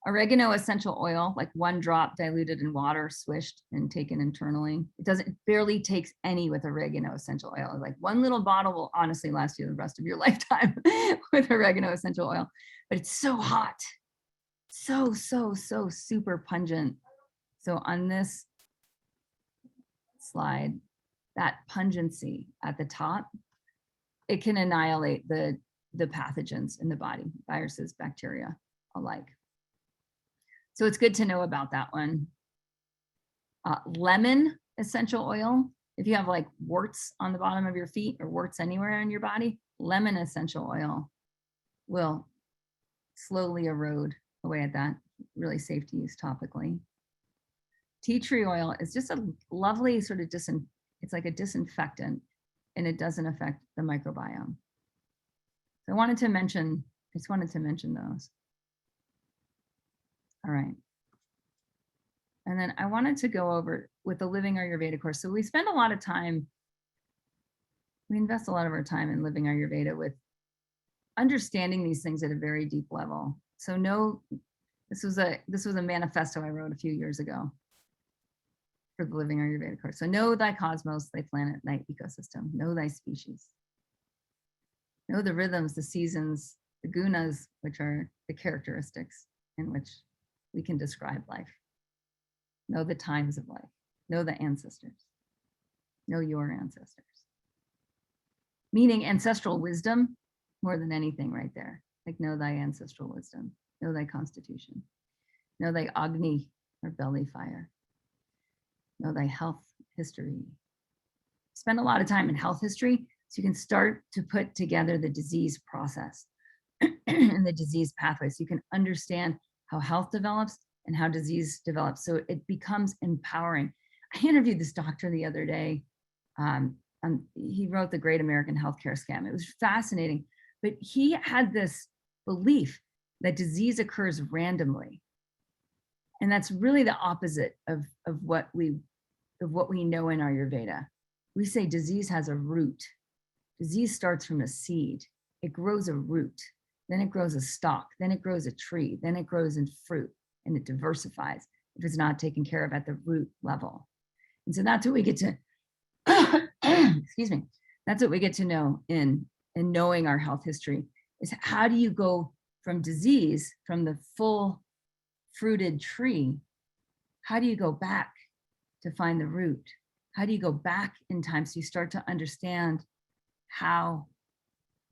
Oregano essential oil, like 1 drop diluted in water, swished and taken internally. It barely takes any with oregano essential oil. Like 1 little bottle will honestly last you the rest of your lifetime with oregano essential oil, but it's so hot. So super pungent. So on this slide, that pungency at the top, it can annihilate the pathogens in the body, viruses, bacteria alike. So it's good to know about that one. Lemon essential oil. If you have like warts on the bottom of your feet or warts anywhere in your body, lemon essential oil will slowly erode away at that. Really safe to use topically. Tea tree oil is just a lovely sort of it's like a disinfectant, and it doesn't affect the microbiome. So I just wanted to mention those. All right. And then I wanted to go over with the Living Ayurveda course. So we spend a lot of time, we invest a lot of our time in Living Ayurveda with understanding these things at a very deep level. So this was a manifesto I wrote a few years ago for the Living Ayurveda course. So know thy cosmos, thy planet, thy ecosystem, know thy species. Know the rhythms, the seasons, the gunas, which are the characteristics in which we can describe life. Know the times of life. Know the ancestors. Know your ancestors. Meaning ancestral wisdom more than anything right there. Like know thy ancestral wisdom. Know thy constitution. Know thy Agni or belly fire. Know thy health history. Spend a lot of time in health history so you can start to put together the disease process and the disease pathway so you can understand how health develops and how disease develops. So it becomes empowering. I interviewed this doctor the other day he wrote The Great American Healthcare Scam. It was fascinating, but he had this belief that disease occurs randomly. And that's really the opposite of what we know in Ayurveda. We say disease has a root. Disease starts from a seed. It grows a root, then it grows a stalk, then it grows a tree, then it grows in fruit, and it diversifies if it's not taken care of at the root level. And so that's what we get to, excuse me, that's what we get to know in knowing our health history, is how do you go from disease, from the full fruited tree, how do you go back to find the root? How do you go back in time so you start to understand how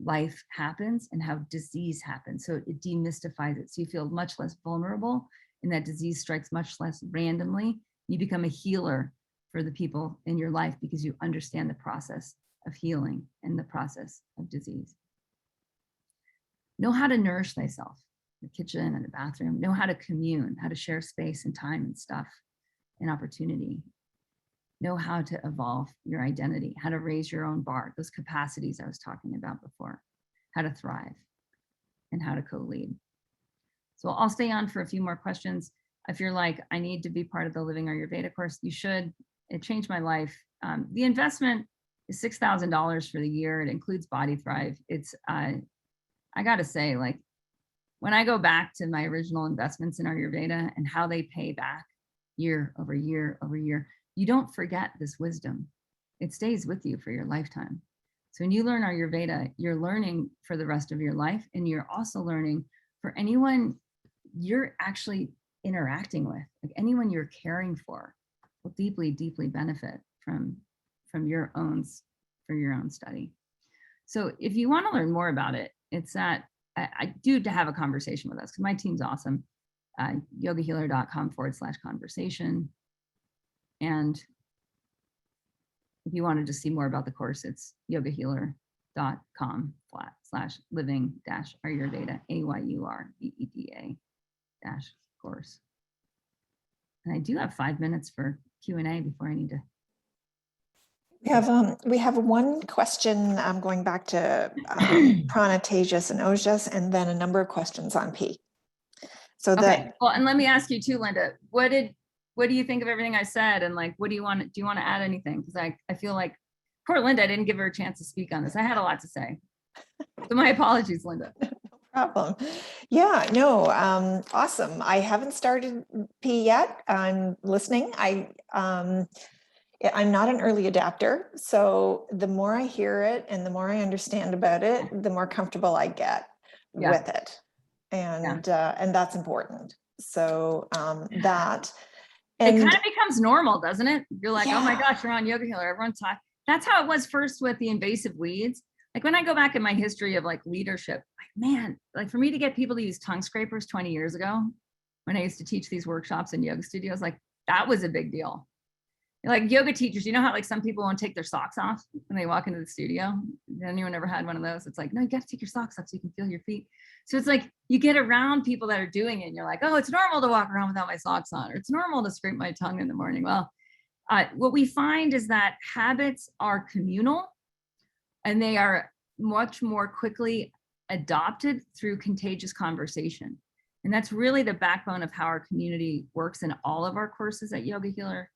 life happens and how disease happens? So it demystifies it. So you feel much less vulnerable, and that disease strikes much less randomly. You become a healer for the people in your life because you understand the process of healing and the process of disease. Know how to nourish thyself, the kitchen and the bathroom. Know how to commune, how to share space and time and stuff and opportunity. Know how to evolve your identity, how to raise your own bar, those capacities I was talking about before, how to thrive, and how to co-lead. So I'll stay on for a few more questions. If you're like, I need to be part of the Living Ayurveda course, you should. It changed my life. The investment is $6,000 for the year. It includes Body Thrive. It's, I gotta say, like, when I go back to my original investments in Ayurveda and how they pay back year over year over year, you don't forget this wisdom. It stays with you for your lifetime. So when you learn Ayurveda, you're learning for the rest of your life, and you're also learning for anyone you're actually interacting with, like anyone you're caring for will deeply, deeply benefit from your own study. So if you want to learn more about it, it's at, I do to have a conversation with us, because my team's awesome. yogahealer.com/conversation. And if you wanted to see more about the course, it's yogahealer.com/living-ayurveda, AYURVEDA-course. And I do have 5 minutes for Q&A before I need to. We have one question going back to Prana, Tejas, and Ojas, and then a number of questions on P. So okay, well, and let me ask you too, Linda, what do you think of everything I said? And like, do you want to add anything? Because I feel like poor Linda, I didn't give her a chance to speak on this. I had a lot to say. So my apologies, Linda. No problem. Yeah, no, awesome. I haven't started P yet. I'm listening. I'm not an early adapter. So the more I hear it and the more I understand about it, the more comfortable I get with it. And that's important. So that. And it kind of becomes normal, doesn't it? You're like, oh my gosh, you're on Yoga Healer. Everyone's talking. That's how it was first with the invasive weeds. Like when I go back in my history of like leadership, like, man, like for me to get people to use tongue scrapers 20 years ago, when I used to teach these workshops in yoga studios, like that was a big deal. Like yoga teachers, you know how like some people won't take their socks off when they walk into the studio? Anyone ever had one of those? It's like, no, you got to take your socks off so you can feel your feet. So it's like you get around people that are doing it and you're like, oh, it's normal to walk around without my socks on, or it's normal to scrape my tongue in the morning. Well, what we find is that habits are communal and they are much more quickly adopted through contagious conversation. And that's really the backbone of how our community works in all of our courses at Yoga Healer.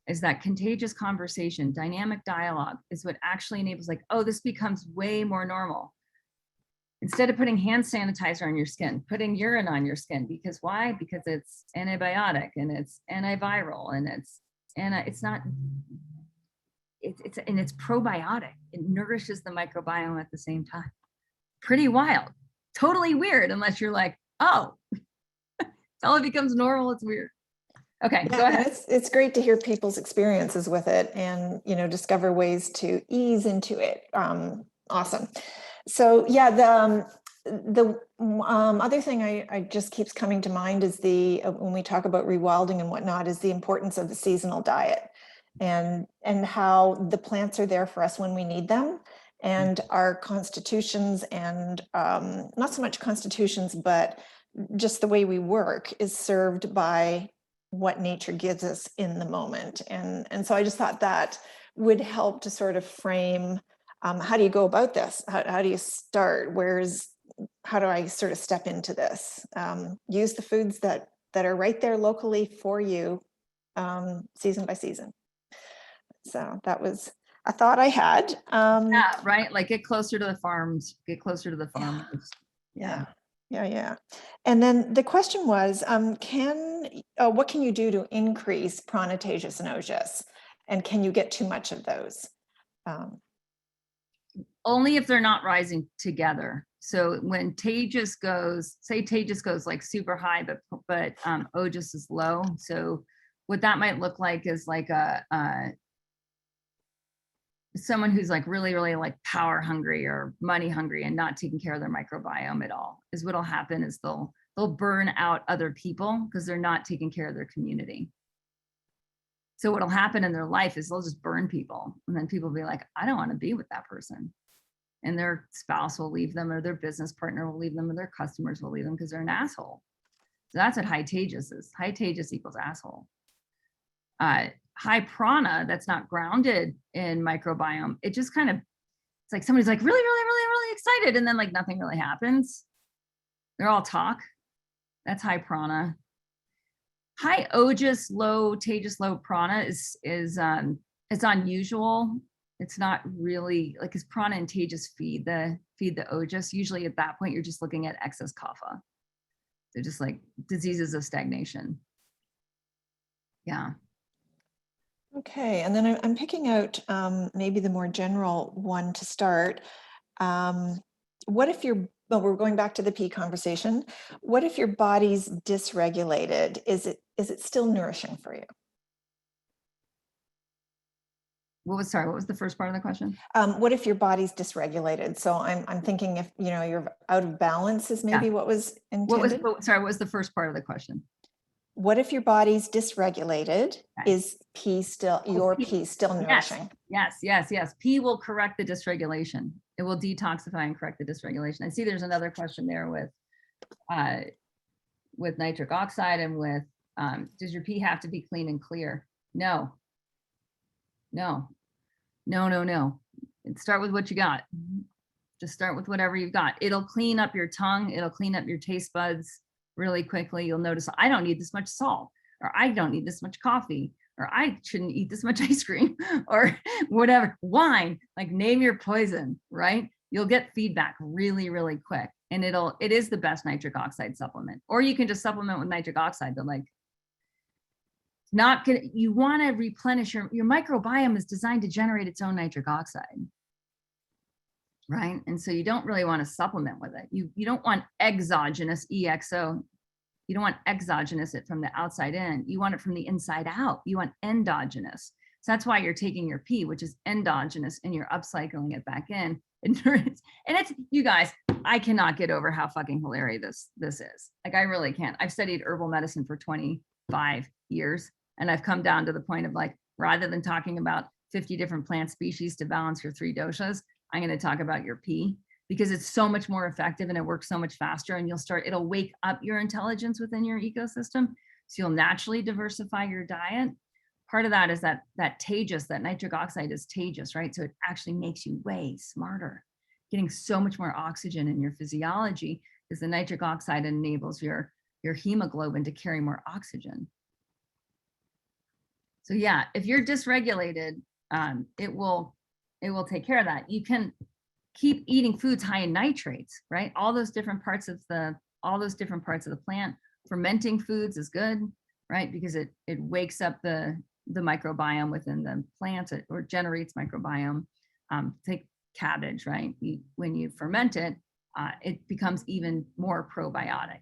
Is that contagious conversation, dynamic dialogue is what actually enables like, oh, this becomes way more normal. Instead of putting hand sanitizer on your skin, putting urine on your skin. Because why? Because it's antibiotic and it's antiviral and it's probiotic. It nourishes the microbiome at the same time. Pretty wild. Totally weird unless you're like, oh, until it becomes normal, it's weird. Okay, go ahead. It's great to hear people's experiences with it and, discover ways to ease into it. Awesome. So yeah, the other thing I just keeps coming to mind is when we talk about rewilding and whatnot, is the importance of the seasonal diet and how the plants are there for us when we need them. And our constitutions and not so much constitutions, but just the way we work is served by what nature gives us in the moment. And so I just thought that would help to sort of frame, how do you go about this? How do you start? How do I sort of step into this? Use the foods that are right there locally for you, season by season. So that was a thought I had. Yeah, right. Like get closer to the farms, get closer to the farmers. Yeah. And then the question was, what can you do to increase prana, tejas, and ojas? And can you get too much of those? Only if they're not rising together. So when tejas goes, say tejas goes like super high, but ojas is low. So what that might look like is like someone who's like really, really like power hungry or money hungry and not taking care of their microbiome at all. Is what'll happen is they'll burn out other people because they're not taking care of their community. So what'll happen in their life is they'll just burn people, and then people will be like, I don't want to be with that person. And their spouse will leave them, or their business partner will leave them, or their customers will leave them because they're an asshole. So that's what high tejas is. High tejas equals asshole. High prana that's not grounded in microbiome, it just kind of, it's like somebody's like really, really, really, really excited, and then like nothing really happens. They're all talk. That's high prana. High ojas, low tejas, low prana is it's unusual. It's not really like, because prana and tejas feed the ojas. Usually at that point, you're just looking at excess kapha. They're just like diseases of stagnation. Yeah. Okay, and then I'm picking out maybe the more general one to start. What if we're going back to the pee conversation. What if your body's dysregulated? Is it still nourishing for you? What was the first part of the question? What if your body's dysregulated? So I'm thinking if you're out of balance is maybe what was intended. What was the first part of the question? What if your body's dysregulated? Okay. Is pee still pee still nourishing? Yes. Pee will correct the dysregulation. It will detoxify and correct the dysregulation. I see there's another question there with nitric oxide and with does your pee have to be clean and clear? No. Start with what you got. Just start with whatever you've got. It'll clean up your tongue. It'll clean up your taste buds really quickly. You'll notice, I don't need this much salt, or I don't need this much coffee, or I shouldn't eat this much ice cream, or whatever, wine, like name your poison, right? You'll get feedback really, really quick. And it is the best nitric oxide supplement. Or you can just supplement with nitric oxide, but like, you want to replenish your microbiome is designed to generate its own nitric oxide. Right. And so you don't really want to supplement with it. You don't want exogenous EXO. You don't want exogenous it from the outside in. You want it from the inside out. You want endogenous. So that's why you're taking your pee, which is endogenous, and you're upcycling it back in. And it's, you guys, I cannot get over how fucking hilarious this is. Like, I really can't. I've studied herbal medicine for 25 years. And I've come down to the point of like, rather than talking about 50 different plant species to balance your 3 doshas, I'm going to talk about your pee, because it's so much more effective and it works so much faster, and it'll wake up your intelligence within your ecosystem. So you'll naturally diversify your diet. Part of that is that tejas, that nitric oxide is tejas, right? So it actually makes you way smarter, getting so much more oxygen in your physiology, because the nitric oxide enables your hemoglobin to carry more oxygen. So yeah, if you're dysregulated, it will take care of that. You can keep eating foods high in nitrates, right? All those different parts of the plant. Fermenting foods is good, right? Because it wakes up the microbiome within the plant, or generates microbiome. Take cabbage, right? When you ferment it, it becomes even more probiotic.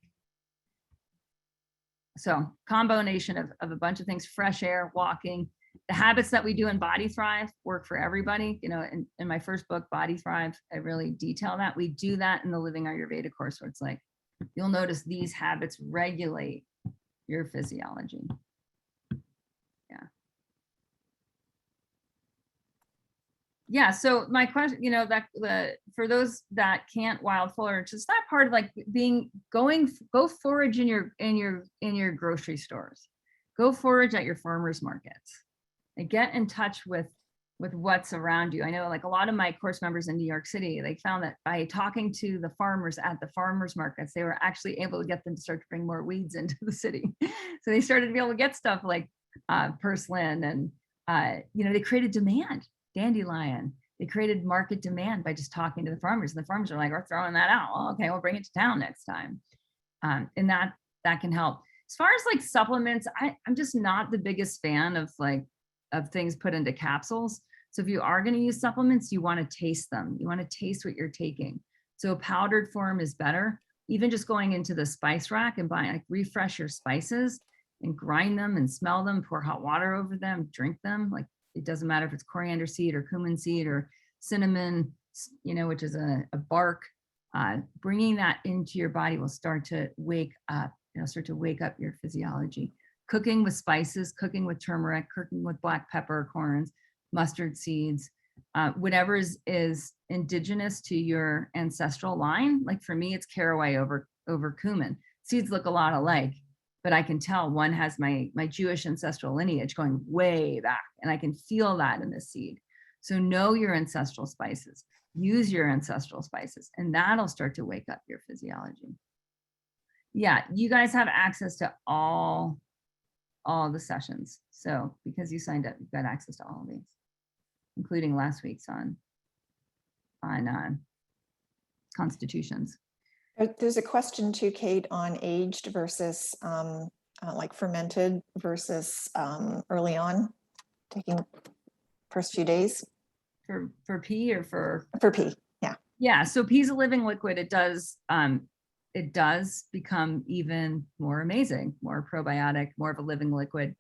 So combination of a bunch of things: fresh air, walking. The habits that we do in Body Thrive work for everybody. In my first book, Body Thrive, I really detail that. We do that in the Living Ayurveda course, where it's like, you'll notice these habits regulate your physiology. Yeah. So my question, for those that can't wild forage, it's not part of like go forage in your grocery stores, go forage at your farmers markets, and get in touch with with what's around you. I know like a lot of my course members in New York City, they found that by talking to the farmers at the farmers markets, they were actually able to get them to start to bring more weeds into the city. So they started to be able to get stuff like purslane and, they created demand, dandelion. They created market demand by just talking to the farmers. And the farmers are like, we're throwing that out. Well, okay, we'll bring it to town next time. And that can help. As far as like supplements, I'm just not the biggest fan of things put into capsules. So if you are going to use supplements, you want to taste them. You want to taste what you're taking. So a powdered form is better. Even just going into the spice rack and buying, like, refresh your spices and grind them and smell them, pour hot water over them, drink them. Like, it doesn't matter if it's coriander seed or cumin seed or cinnamon, which is a bark. Bringing that into your body will start to wake up. It'll start to wake up your physiology. Cooking with spices, cooking with turmeric, cooking with black peppercorns, mustard seeds, whatever is indigenous to your ancestral line. Like for me, it's caraway over cumin. Seeds look a lot alike, but I can tell one has my Jewish ancestral lineage going way back, and I can feel that in the seed. So know your ancestral spices, use your ancestral spices, and that'll start to wake up your physiology. Yeah, you guys have access to all the sessions. So because you signed up, you've got access to all of these, including last week's on constitutions. There's a question too, Kate, on aged versus like fermented versus early on, taking first few days. For pea or for pea, yeah. Yeah, so pea's a living liquid. It does become even more amazing, more probiotic, more of a living liquid.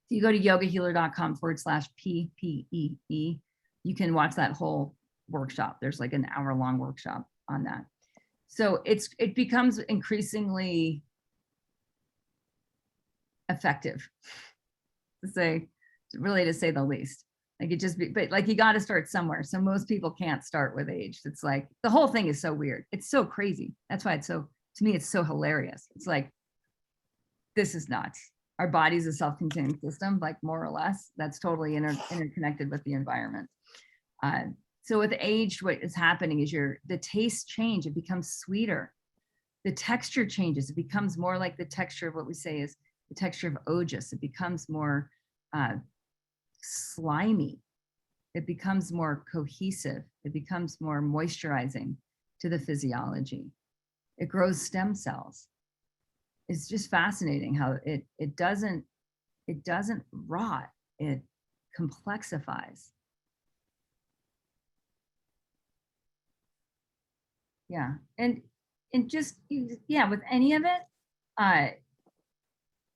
So you go to yogahealer.com/PPEE. You can watch that whole workshop. There's like an hour-long workshop on that. So it becomes increasingly effective, to say the least. Like but like you got to start somewhere. So most people can't start with aged. It's like the whole thing is so weird. It's so crazy. That's why to me, it's so hilarious. It's like, this is nuts. Our body's a self-contained system, like more or less, that's totally interconnected with the environment. So with aged, what is happening is the taste change, it becomes sweeter. The texture changes. It becomes more like the texture of what we say is the texture of ojas. It becomes more slimy. It becomes more cohesive. It becomes more moisturizing to the physiology. It grows stem cells. It's just fascinating how it doesn't rot. It complexifies. Yeah, and just with any of it,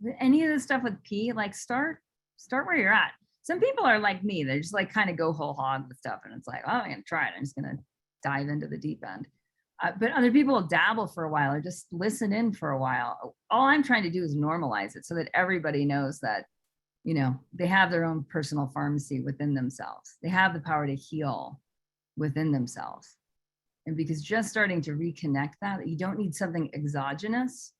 with any of the stuff with pea, like start where you're at. Some people are like me, they just like kind of go whole hog with stuff, and it's like, oh, I'm gonna try it. I'm just gonna dive into the deep end. But other people will dabble for a while or just listen in for a while. All I'm trying to do is normalize it so that everybody knows that, they have their own personal pharmacy within themselves. They have the power to heal within themselves. And because just starting to reconnect that you don't need something exogenous,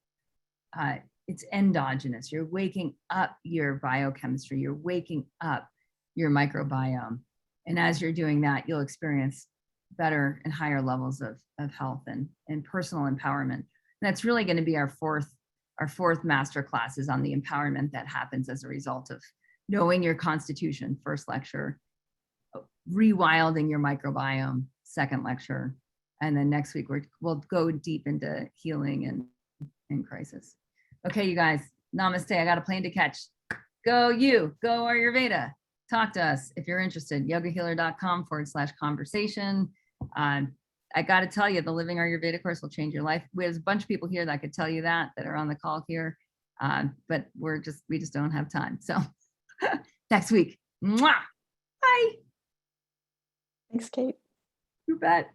it's endogenous. You're waking up your biochemistry, you're waking up your microbiome. And as you're doing that, you'll experience better and higher levels of health and personal empowerment. And that's really going to be our fourth masterclass is on the empowerment that happens as a result of knowing your constitution, first lecture, rewilding your microbiome, second lecture. And then next week, we'll go deep into healing and crisis. Okay, you guys, namaste. I got a plane to catch. Go Ayurveda. Talk to us if you're interested. yogahealer.com/conversation. I got to tell you, the Living Ayurveda course will change your life. There's a bunch of people here that could tell you that are on the call here, but we just don't have time. So next week. Mwah! Bye. Thanks, Kate. You bet.